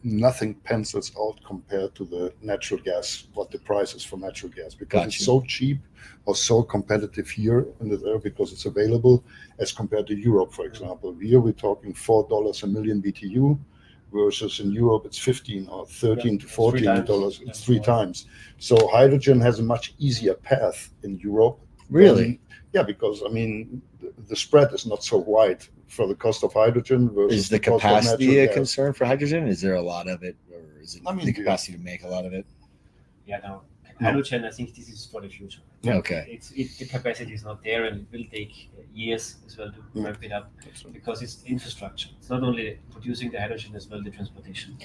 nothing pencils out compared to the natural gas, what the price is for natural gas, because it's so cheap or so competitive here in the area because it's available as compared to Europe, for example. Here we're talking $4 a million BTU, versus in Europe it's 15 or 13 to $14. It's three times. So hydrogen has a much easier path in Europe. Really? Yeah, because I mean the spread is not so wide for the cost of hydrogen versus is the capacity a concern for hydrogen? Is there a lot of it, or is it the capacity to make a lot of it? Yeah, no. Hydrogen, I think this is for the future. Okay. The capacity is not there, and it will take years as well to ramp it up because it's infrastructure. It's not only producing the hydrogen as well, the transportation.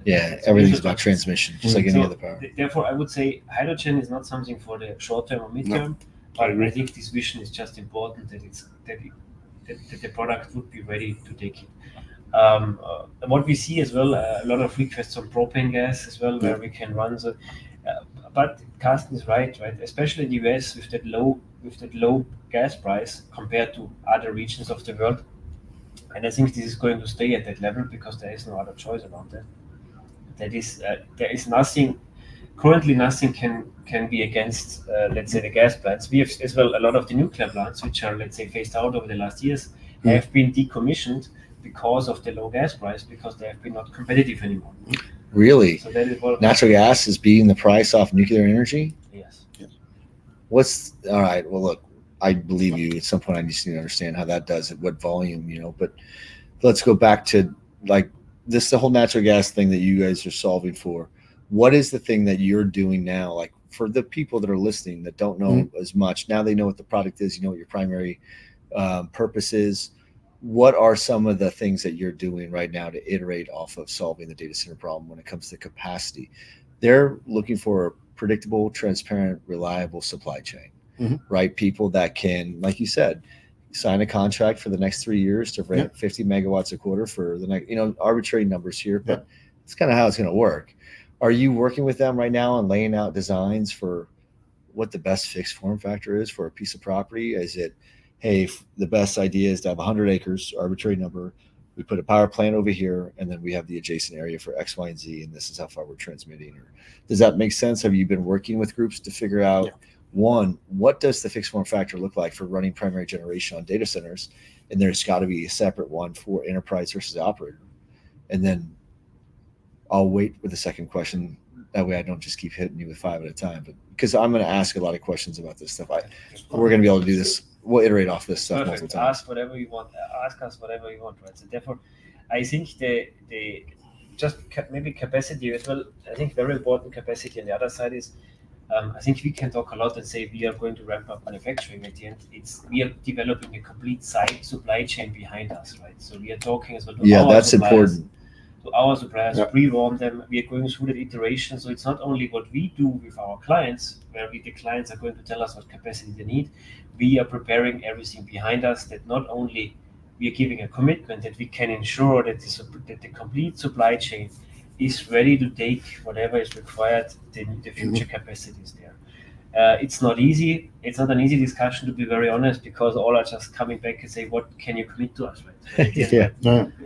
Yeah, everything's about transmission, just like any other power. Therefore, I would say hydrogen is not something for the short term or mid term. But I think this vision is just important that the product would be ready to take it. What we see as well, a lot of requests on propane gas as well, where we can run. So, but Carsten is right? Especially in the US with that low gas price compared to other regions of the world. And I think this is going to stay at that level because there is no other choice around that. There is nothing. Currently, nothing can be against, let's say, the gas plants. We have as well a lot of the nuclear plants, which are, let's say, phased out over the last years, have been decommissioned because of the low gas price, because they have been not competitive anymore. Really? So that is natural gas is beating the price off nuclear energy? Yes. All right, well, look, I believe you. At some point, I just need to understand how that does, at what volume, but let's go back to, like, the whole natural gas thing that you guys are solving for. What is the thing that you're doing now? Like for the people that are listening that don't know as much, now they know what the product is. You know what your primary purpose is. What are some of the things that you're doing right now to iterate off of solving the data center problem when it comes to capacity? They're looking for a predictable, transparent, reliable supply chain, right? People that can, like you said, sign a contract for the next 3 years to rent 50 megawatts a quarter for the next, arbitrary numbers here, but it's kind of how it's going to work. Are you working with them right now on laying out designs for what the best fixed form factor is for a piece of property? Is it, hey, the best idea is to have 100 acres, arbitrary number. We put a power plant over here, and then we have the adjacent area for X, Y, and Z, and this is how far we're transmitting. Or does that make sense? Have you been working with groups to figure out, one, what does the fixed form factor look like for running primary generation on data centers? And there's got to be a separate one for enterprise versus operator. And then I'll wait with the second question. That way I don't just keep hitting you with 5 at a time, but because I'm going to ask a lot of questions about this stuff. We're going to be able to do this. We'll iterate off this stuff multiple times. Ask whatever you want. Ask us whatever you want, right? So therefore, I think the just maybe capacity as well. I think very important capacity on the other side is, I think we can talk a lot and say we are going to ramp up manufacturing. At the end, we are developing a complete site supply chain behind us, right? So we are talking as well. That's suppliers, important. To our suppliers, pre-warn them. We are going through that iteration. So it's not only what we do with our clients, where the clients are going to tell us what capacity they need. We are preparing everything behind us, that not only we are giving a commitment that we can ensure that the complete supply chain is ready to take whatever is required, the future capacities there. It's not easy. It's not an easy discussion, to be very honest, because all are just coming back and say, what can you commit to us, right?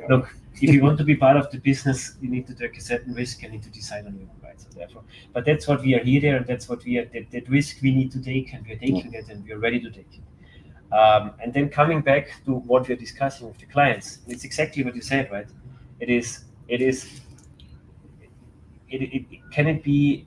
Look, if you want to be part of the business, you need to take a certain risk and need to decide on your own, right? So therefore, but that's what we are here there, and that's what we are, that risk we need to take, and we are taking it, and we are ready to take it. And then coming back to what we are discussing with the clients, it's exactly what you said, right? Can it be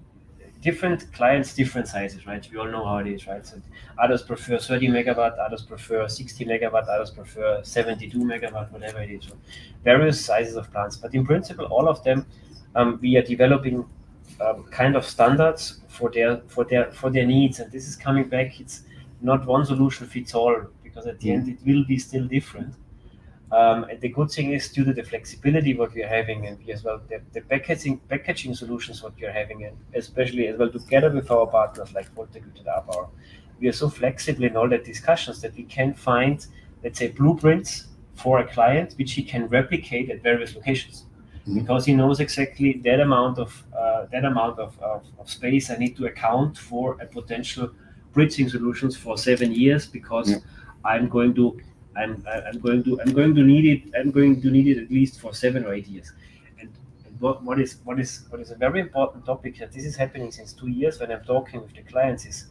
different clients, different sizes, right? We all know how it is, right? So others prefer 30 megawatt, others prefer 60 megawatt, others prefer 72 megawatt, whatever it is. So various sizes of plants, but in principle, all of them, we are developing kind of standards for their needs, and this is coming back. It's not one solution fits all, because at the end it will be still different. And the good thing is, due to the flexibility what we are having, and we as well the packaging solutions what we are having, and especially as well together with our partners like Voltagut and Arbauer, we are so flexible in all the discussions that we can find, let's say, blueprints for a client which he can replicate at various locations, because he knows exactly that amount of space I need to account for a potential bridging solutions for 7 years, because I'm going to need it. I'm going to need it at least for 7 or 8 years. And what is a very important topic that this is happening since 2 years when I'm talking with the clients is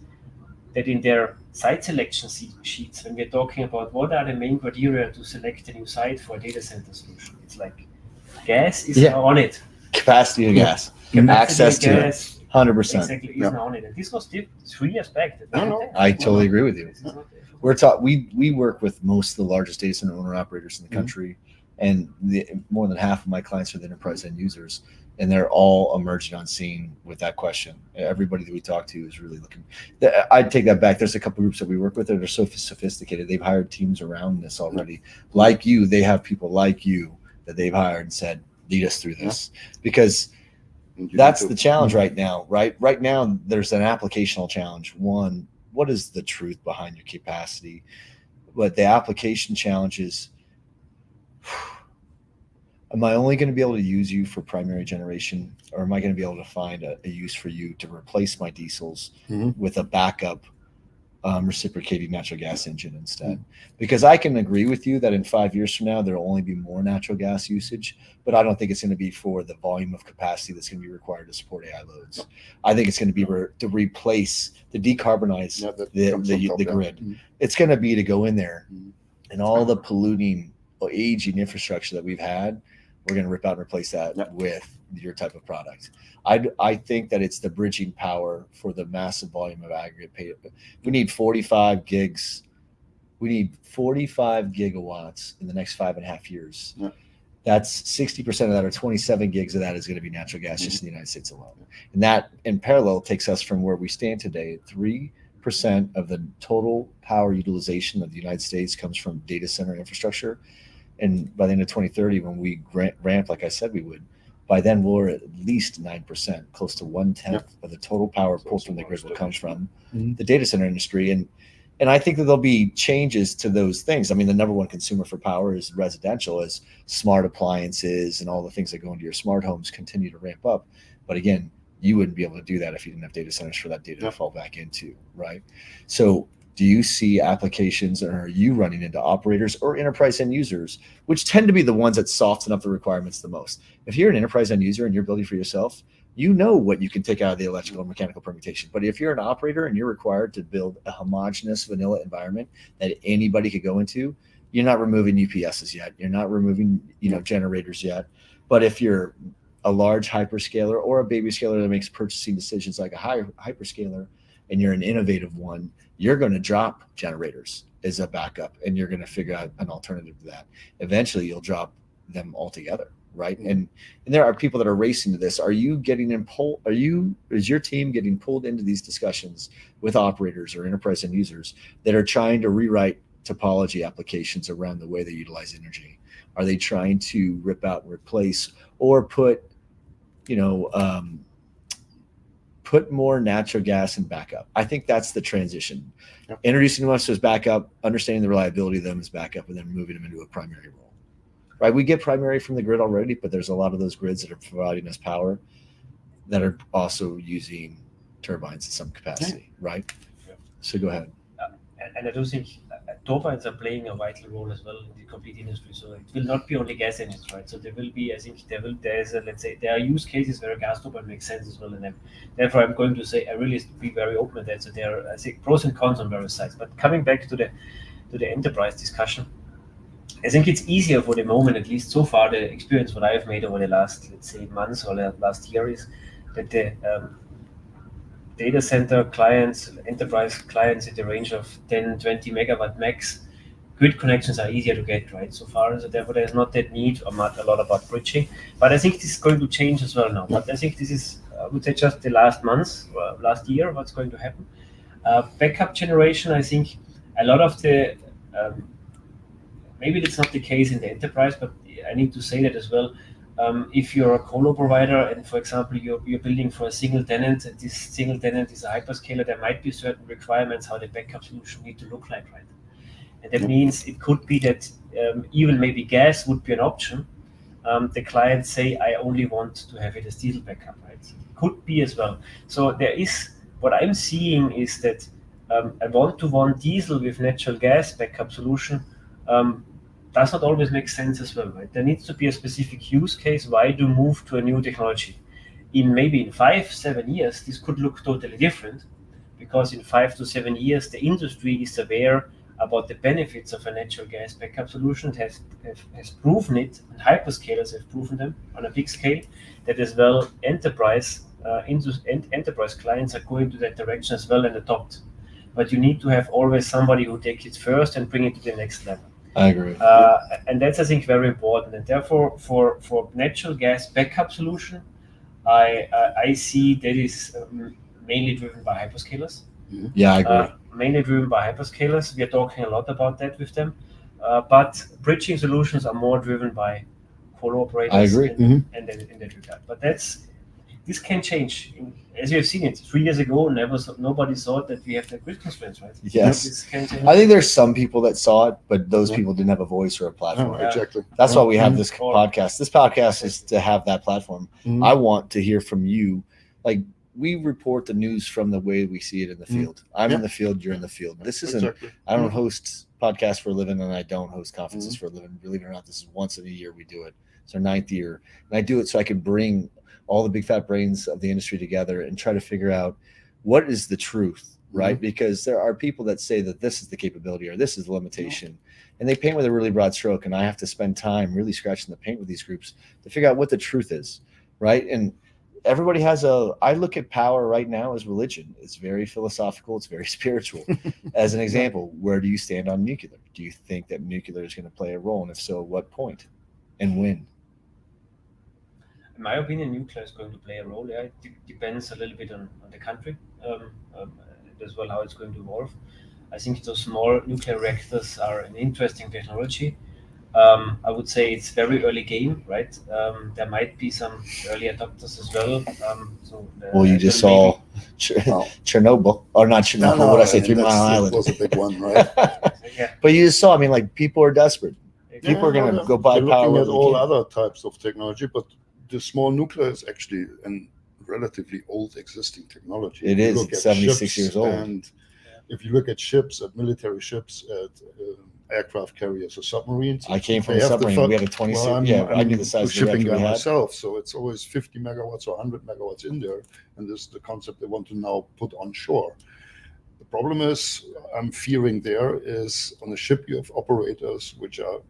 that in their site selection sheets, when we're talking about what are the main criteria to select a new site for a data center solution, it's like gas is now on it. Capacity of gas. Access to it. 100%. Exactly, is now on it. And this was 3 years back. I totally agree with you. We work with most of the largest data center owner operators in the country, and more than half of my clients are the enterprise end users, and they're all emerging on scene with that question. Everybody that we talk to is really looking. I'd take that back. There's a couple groups that we work with that are so sophisticated. They've hired teams around this already. Like you, they have people like you that they've hired and said, lead us through this, because that's the challenge right now, right? Right now, there's an applicational challenge. One, what is the truth behind your capacity? But the application challenge is, am I only going to be able to use you for primary generation, or am I going to be able to find a use for you to replace my diesels with a backup reciprocating natural gas engine instead? Because I can agree with you that in 5 years from now, there'll only be more natural gas usage, but I don't think it's going to be for the volume of capacity that's going to be required to support AI loads. I think it's going to be to replace, to decarbonize the grid. It's going to be to go in there and all the polluting, aging infrastructure that we've had, we're going to rip out and replace that with your type of product. I think that it's the bridging power for the massive volume of aggregate pay. We need 45 gigs. We need 45 gigawatts in the next 5.5 years. That's 60% of that, or 27 gigs of that, is going to be natural gas just in the United States alone. And that, in parallel, takes us from where we stand today. 3% of the total power utilization of the United States comes from data center infrastructure. And by the end of 2030, when we ramp, like I said we would, by then we're at least 9%, close to 1/10 of the total power pulled from the grid will come from the data center industry. And I think that there'll be changes to those things. I mean, the number one consumer for power is residential, as smart appliances and all the things that go into your smart homes continue to ramp up. But again, you wouldn't be able to do that if you didn't have data centers for that data to fall back into, right? So do you see applications, or are you running into operators or enterprise end users, which tend to be the ones that soften up the requirements the most? If you're an enterprise end user and you're building for yourself, you know what you can take out of the electrical and mechanical permutation. But if you're an operator and you're required to build a homogeneous vanilla environment that anybody could go into, you're not removing UPSs yet. You're not removing, generators yet. But if you're a large hyperscaler or a baby scaler that makes purchasing decisions like a hyperscaler, and you're an innovative one, you're going to drop generators as a backup, and you're going to figure out an alternative to that. Eventually, you'll drop them altogether, right? And there are people that are racing to this. Are you getting is your team getting pulled into these discussions with operators or enterprise end users that are trying to rewrite topology applications around the way they utilize energy? Are they trying to rip out and replace, or put more natural gas in backup? I think that's the transition. Introducing them as backup, understanding the reliability of them as backup, and then moving them into a primary role. Right? We get primary from the grid already, but there's a lot of those grids that are providing us power that are also using turbines in some capacity, right? So go ahead. And I do think turbines are playing a vital role as well in the complete industry. So it will not be only gas engines, right? So there will be, there are use cases where a gas turbine makes sense as well. And therefore, I'm going to say, I really be very open with that. So there are, I think, pros and cons on various sides. But coming back to the enterprise discussion, I think it's easier for the moment, at least so far, the experience what I've made over the last, months or last year, is that the data center clients, enterprise clients in the range of 10, 20 megawatt max, grid connections are easier to get, right? So far, so therefore there's not that need or not a lot about bridging. But I think this is going to change as well now. But I think this is, I would say, just the last months, last year, what's going to happen. Backup generation, I think a lot of the, maybe that's not the case in the enterprise, but I need to say that as well. If you're a colo provider and, for example, you're building for a single tenant, and this single tenant is a hyperscaler, there might be certain requirements how the backup solution need to look like, right? And that means it could be that even maybe gas would be an option. The clients say, I only want to have it as diesel backup, right? Could be as well. So there is, what I'm seeing is that a one-to-one diesel with natural gas backup solution does not always make sense as well, right? There needs to be a specific use case why to move to a new technology. Maybe in 5-7 years, this could look totally different, because in 5 to 7 years, the industry is aware about the benefits of a natural gas backup solution, has proven it, and hyperscalers have proven them on a big scale, that as well enterprise clients are going to that direction as well and adopt. But you need to have always somebody who takes it first and bring it to the next level. I agree. And that's, I think, very important. And therefore, for natural gas backup solution, I see that is mainly driven by hyperscalers. Yeah, I agree. Mainly driven by hyperscalers. We are talking a lot about that with them. But bridging solutions are more driven by colo operators. I agree. And then in that regard. But this can change. As you have seen it, 3 years ago, nobody thought that we have the grid constraints, right? Yes. This can change. I think there's some people that saw it, but those people didn't have a voice or a platform. Exactly. That's why we have this podcast. This podcast is to have that platform. I want to hear from you. Like, we report the news from the way we see it in the field. I'm in the field, you're in the field. This isn't, I don't host podcasts for a living, and I don't host conferences for a living. Believe it or not, this is once in a year we do it. It's our 9th year. And I do it so I can bring all the big fat brains of the industry together and try to figure out what is the truth, right? Because there are people that say that this is the capability or this is the limitation, and they paint with a really broad stroke. And I have to spend time really scratching the paint with these groups to figure out what the truth is, right? And everybody has I look at power right now as religion. It's very philosophical. It's very spiritual. As an example, where do you stand on nuclear? Do you think that nuclear is going to play a role? And if so, at what point? and when? In my opinion, nuclear is going to play a role. Yeah, it depends a little bit on the country, as well how it's going to evolve. I think those small nuclear reactors are an interesting technology. I would say it's very early game, right? There might be some early adopters as well. Well, you just saw Chernobyl, or not Chernobyl. What did I say? 3 Mile Island. Was a big one, right? Yeah. But you just saw. I mean, like, people are desperate. People are going to go buy They're power. looking at all other types of technology, but the small nuclear is actually a relatively old existing technology. It is. It's 76 years old. And if you look at ships, at military ships, at aircraft carriers or submarines. I came from a submarine. We had a 26. Well, I knew the size of the shipping reactor we guy had. myself, so it's always 50 megawatts or 100 megawatts in there, and this is the concept they want to now put on shore. The problem is, I'm fearing there is on a ship you have operators which are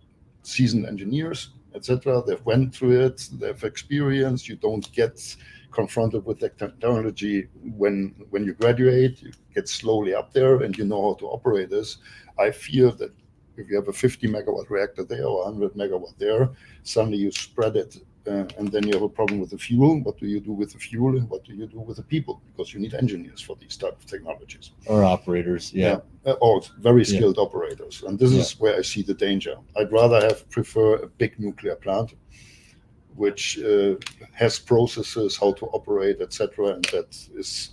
seasoned engineers, etc. They've went through it, they've experienced. You don't get confronted with the technology when you graduate. You get slowly up there and you know how to operate this. I fear that if you have a 50 megawatt reactor there or 100 megawatt there, suddenly you spread it and then you have a problem with the fuel. What do you do with the fuel and what do you do with the people? Because you need engineers for these type of technologies. Or operators, or very skilled operators. And this is where I see the danger. I'd rather prefer a big nuclear plant, which has processes, how to operate, etc., and that is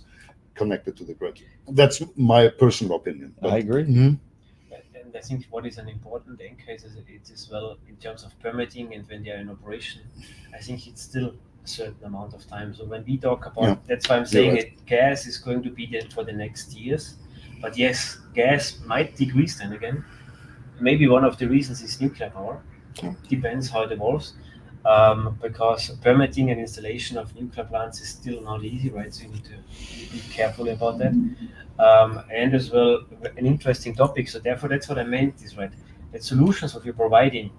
connected to the grid. That's my personal opinion. But I agree. And I think what is an important anchor is it as well in terms of permitting and when they are in operation. I think it's still a certain amount of time. So when we talk about, that's why I'm saying gas is going to be there for the next years. But yes, gas might decrease then again. Maybe one of the reasons is nuclear power. Depends how it evolves. Because permitting and installation of nuclear plants is still not easy, right? So you need to be careful about that. And as well, an interesting topic. So therefore, that's what I meant is, right, that solutions that we're providing,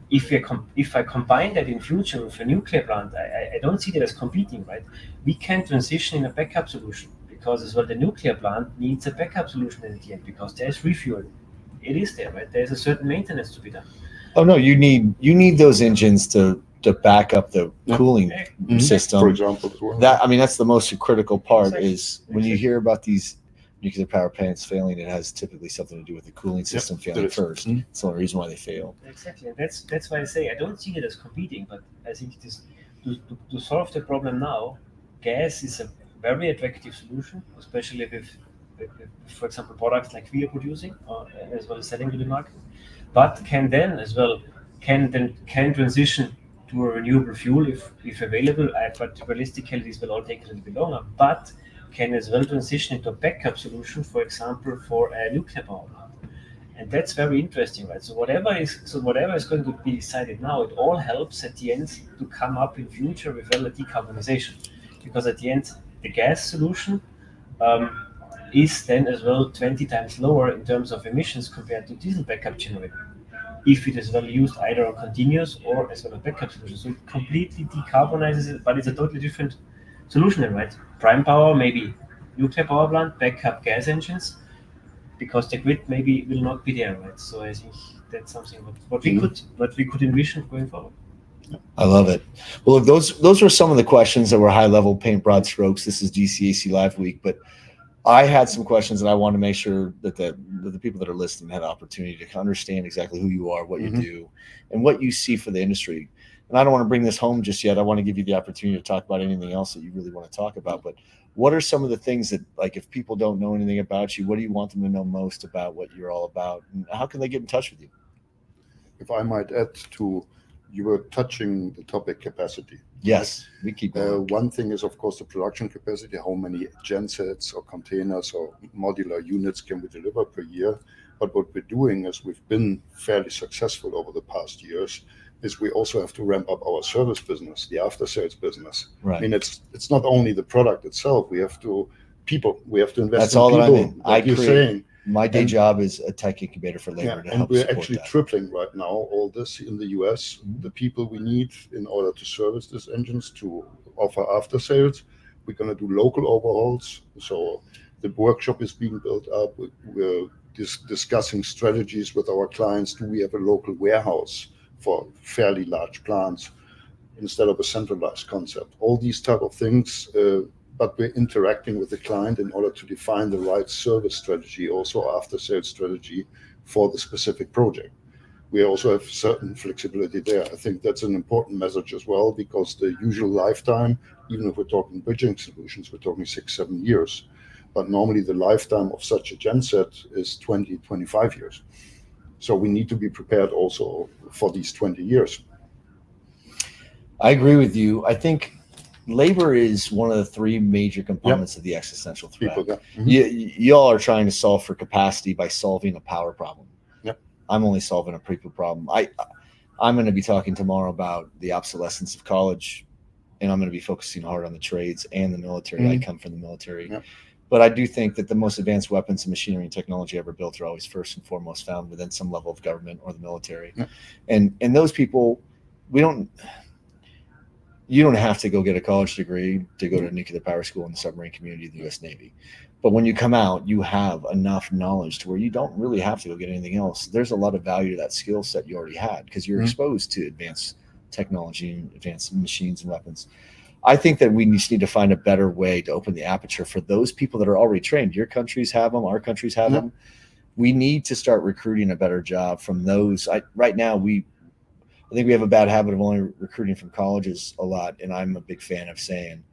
if I combine that in future with a nuclear plant, I don't see that as competing, right? We can transition in a backup solution because as well the nuclear plant needs a backup solution at the end because there's refuel. It is there, right? There's a certain maintenance to be done. Oh no, you need those engines to back up the cooling system, for example. As well. That's the most critical part. Is when you hear about these nuclear power plants failing, it has typically something to do with the cooling system failing first. It's the only reason why they fail. Exactly, and that's why I say I don't see it as competing, but I think it is to solve the problem now. Gas is a very attractive solution, especially with for example, products like we are producing, as well as selling to the market. But can transition to a renewable fuel if available. But realistically, this will all take a little bit longer. But can as well transition into a backup solution, for example, for a nuclear power plant. And that's very interesting, right? So whatever is going to be decided now, it all helps at the end to come up in future with decarbonization, because at the end the gas solution is then as well 20 times lower in terms of emissions compared to diesel backup generator, if it is well used either on continuous or as well as backup solution. So it completely decarbonizes it, but it's a totally different solution then, right? Prime power, maybe nuclear power plant, backup gas engines, because the grid maybe will not be there, right? So I think that's something what we could envision going forward. I love it. Well, those were some of the questions that were high level, paint broad strokes. This is DCAC Live Week, but I had some questions that I want to make sure that the people that are listening had an opportunity to understand exactly who you are, what you do, and what you see for the industry. And I don't want to bring this home just yet. I want to give you the opportunity to talk about anything else that you really want to talk about. But what are some of the things that, like, if people don't know anything about you, what do you want them to know most about what you're all about? And how can they get in touch with you? If I might add to, you were touching the topic capacity. Yes, we keep going. One thing is, of course, the production capacity, how many gensets or containers or modular units can we deliver per year. But what we're doing is we've been fairly successful over the past years, is we also have to ramp up our service business, the after-sales business. Right. I mean, it's not only the product itself. We have to invest That's in all people. That you're saying. My day job is a tech incubator for labor to help we're support actually that. tripling right now all this in the US, the people we need in order to service these engines, to offer after sales. We're going to do local overhauls. So the workshop is being built up. We're discussing strategies with our clients. Do we have a local warehouse for fairly large plants instead of a centralized concept. All these type of things, but we're interacting with the client in order to define the right service strategy, also after sales strategy for the specific project. We also have certain flexibility there. I think that's an important message as well, because the usual lifetime, even if we're talking bridging solutions, we're talking 6-7 years. But normally the lifetime of such a genset is 20-25 years. So we need to be prepared also for these 20 years. I agree with you. I think labor is one of the three major components of the existential threat. Y'all are trying to solve for capacity by solving a power problem. I'm only solving a people problem. I'm going to be talking tomorrow about the obsolescence of college, and I'm going to be focusing hard on the trades and the military. I come from the military. But I do think that the most advanced weapons and machinery and technology ever built are always first and foremost found within some level of government or the military. And those people, you don't have to go get a college degree to go to a nuclear power school in the submarine community of the U.S. Navy. But when you come out, you have enough knowledge to where you don't really have to go get anything else. There's a lot of value to that skill set you already had because you're exposed to advanced technology and advanced machines and weapons. I think that we just need to find a better way to open the aperture for those people that are already trained. Your countries have them. Our countries have them. We need to start recruiting a better job from those. Right now, I think we have a bad habit of only recruiting from colleges a lot, and I'm a big fan of saying,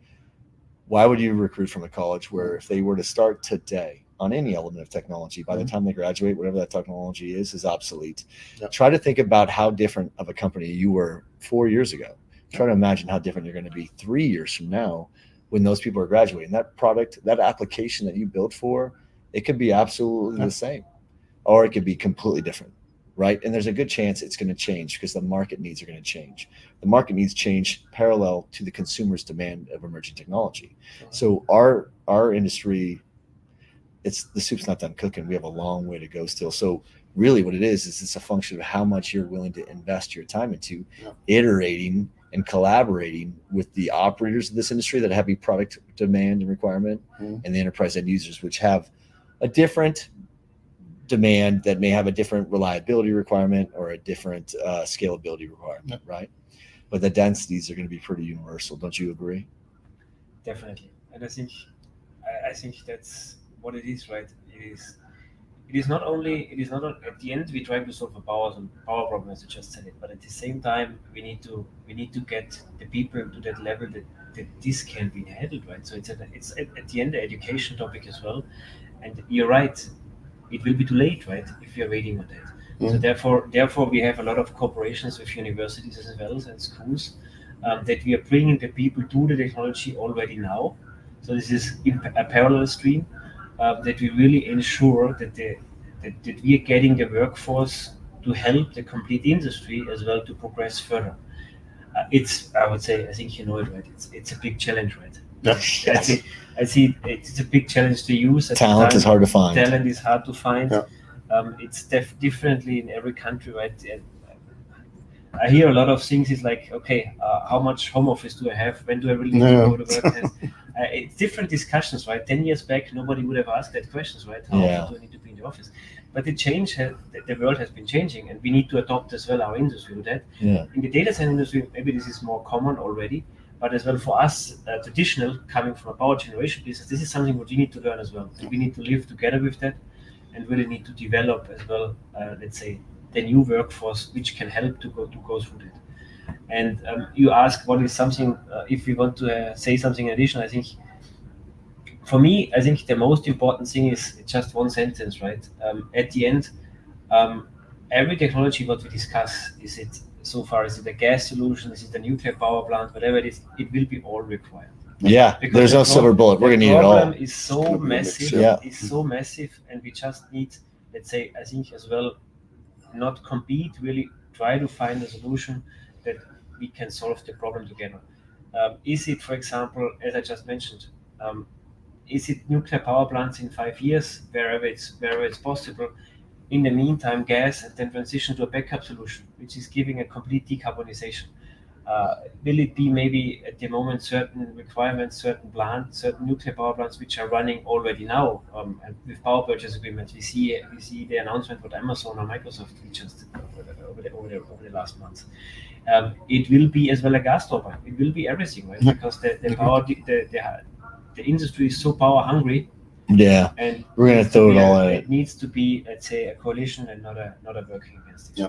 why would you recruit from a college where if they were to start today on any element of technology, by the time they graduate, whatever that technology is obsolete. Try to think about how different of a company you were 4 years ago. Try to imagine how different you're going to be 3 years from now when those people are graduating. That product, that application that you built for, it could be absolutely the same, or it could be completely different. Right. And there's a good chance it's going to change because the market needs are going to change. The market needs change parallel to the consumer's demand of emerging technology. So our industry, the soup's not done cooking. We have a long way to go still. So really what it is it's a function of how much you're willing to invest your time into iterating and collaborating with the operators of this industry that have a product demand and requirement and the enterprise end users, which have a different demand that may have a different reliability requirement or a different scalability requirement, right? But the densities are going to be pretty universal. Don't you agree? Definitely. And I think that's what it is, right? It is not at the end we try to solve a power problem, as you just said it, but at the same time we need to get the people to that level that this can be handled, right? So it's at the end the education topic as well. And you're right, it will be too late, right, if you're waiting on that. So therefore we have a lot of cooperations with universities as well and schools that we are bringing the people to the technology already now. So this is a parallel stream that we really ensure that we are getting the workforce to help the complete industry as well to progress further. I think you know it, right? It's a big challenge, right? I see it's a big challenge to use. Talent is hard to find. Talent is hard to find. It's differently in every country, right? I hear a lot of things. It's like, okay, how much home office do I have? When do I really need to go to work? It's different discussions, right? 10 years back, nobody would have asked that questions, right? How often do I need to be in the office? But the world has been changing, and we need to adopt as well our industry to that. In the data center industry, maybe this is more common already. But as well for us, traditional, coming from a power generation business, this is something what we need to learn as well. We need to live together with that and really need to develop as well, let's say, the new workforce which can help to go through that. And you ask what is something, if we want to say something in addition, I think, for me, I think the most important thing is just one sentence, right? At the end, every technology what we discuss, is it a gas solution, is it a nuclear power plant, whatever it is, it will be all required. Because there's no silver bullet. We're going to need it all. The problem is so massive, and we just need, let's say, I think as well, not compete, really try to find a solution that we can solve the problem together. Is it, for example, as I just mentioned, is it nuclear power plants in 5 years, wherever it's possible? In the meantime, gas, and then transition to a backup solution, which is giving a complete decarbonization. Will it be maybe at the moment certain requirements, certain plants, certain nuclear power plants which are running already now, and with power purchase agreements, we see the announcement what Amazon or Microsoft just over the last months. It will be as well a gas turbine. It will be everything, right? Because the power the industry is so power hungry. Yeah, and we're gonna throw it all at it. It needs to be, let's say, a coalition and not a working against it. Yeah.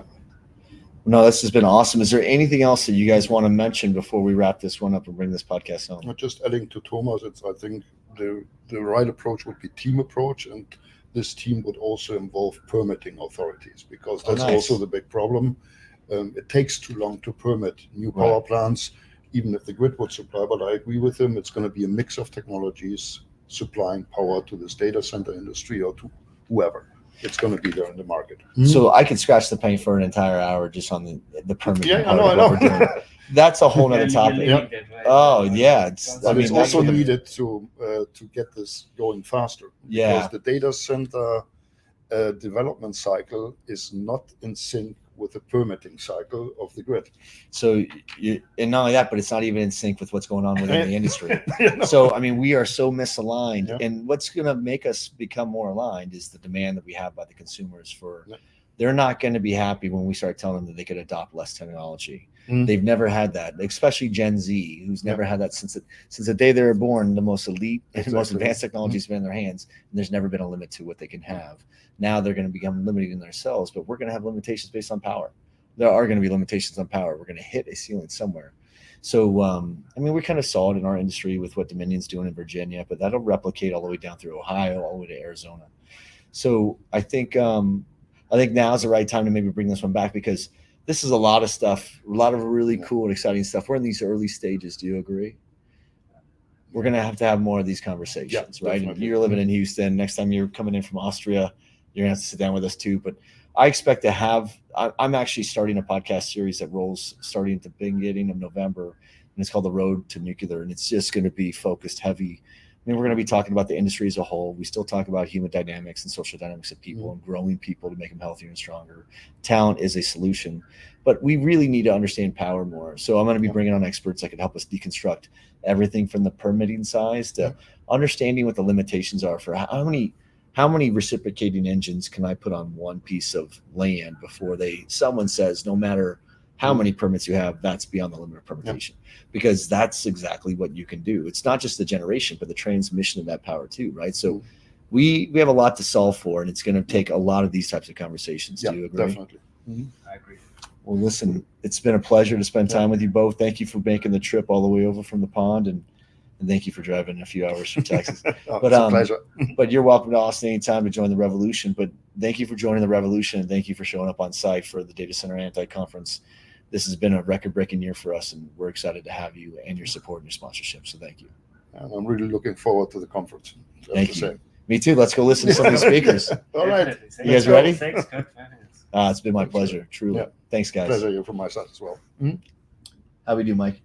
No, this has been awesome. Is there anything else that you guys want to mention before we wrap this one up and bring this podcast home? Just adding to Thomas, I think the right approach would be team approach, and this team would also involve permitting authorities, because that's also the big problem. It takes too long to permit new power plants, even if the grid would supply. But I agree with him, it's going to be a mix of technologies supplying power to this data center industry or to whoever. It's going to be there in the market. So I could scratch the paint for an entire hour just on the permitting. Yeah, I know. That's a whole nother topic. That, right? Oh yeah, it's also needed to get this going faster. Yeah, because the data center development cycle is not in sync with the permitting cycle of the grid. So and not only that, but it's not even in sync with what's going on within the industry. So I mean, we are so misaligned, and what's going to make us become more aligned is the demand that we have by the consumers for. They're not going to be happy when we start telling them that they could adopt less technology. They've never had that, especially Gen Z, who's never had that since the day they were born. The most elite and most advanced technology has been in their hands, and there's never been a limit to what they can have. Now they're going to become limited in themselves, but we're going to have limitations based on power. There are going to be limitations on power. We're going to hit a ceiling somewhere. So, I mean, we kind of saw it in our industry with what Dominion's doing in Virginia, but that'll replicate all the way down through Ohio, all the way to Arizona. So I think now is the right time to maybe bring this one back, because this is a lot of stuff, a lot of really cool and exciting stuff. We're in these early stages. Do you agree? We're going to have more of these conversations, right? And you're living in Houston. Next time you're coming in from Austria, you're going to have to sit down with us too. But I expect to I'm actually starting a podcast series that rolls starting at the beginning of November, and it's called The Road to Nuclear. And it's just going to be focused heavy. I mean, we're going to be talking about the industry as a whole. We still talk about human dynamics and social dynamics of people and growing people to make them healthier and stronger. Talent is a solution, but we really need to understand power more. So I'm going to be bringing on experts that can help us deconstruct everything from the permitting size to understanding what the limitations are for how many reciprocating engines can I put on one piece of land before someone says, no matter how many permits you have, that's beyond the limit of permittation, because that's exactly what you can do. It's not just the generation, but the transmission of that power too, right? So we have a lot to solve for, and it's going to take a lot of these types of conversations. Do you agree? Definitely. I agree. Well, listen, it's been a pleasure to spend time with you both. Thank you for making the trip all the way over from the pond, and thank you for driving a few hours from Texas. It's a pleasure. But you're welcome to Austin anytime to join the revolution. But thank you for joining the revolution, and thank you for showing up on site for the Data Center Anti-Conference. This has been a record-breaking year for us, and we're excited to have you and your support and your sponsorship. So thank you. And I'm really looking forward to the conference. Thank you. Me too. Let's go listen to some of the speakers. All right. You guys ready? Thanks, Kirk. It's been my pleasure. Truly. Thanks, guys. Pleasure from my side as well. How we do, Mike?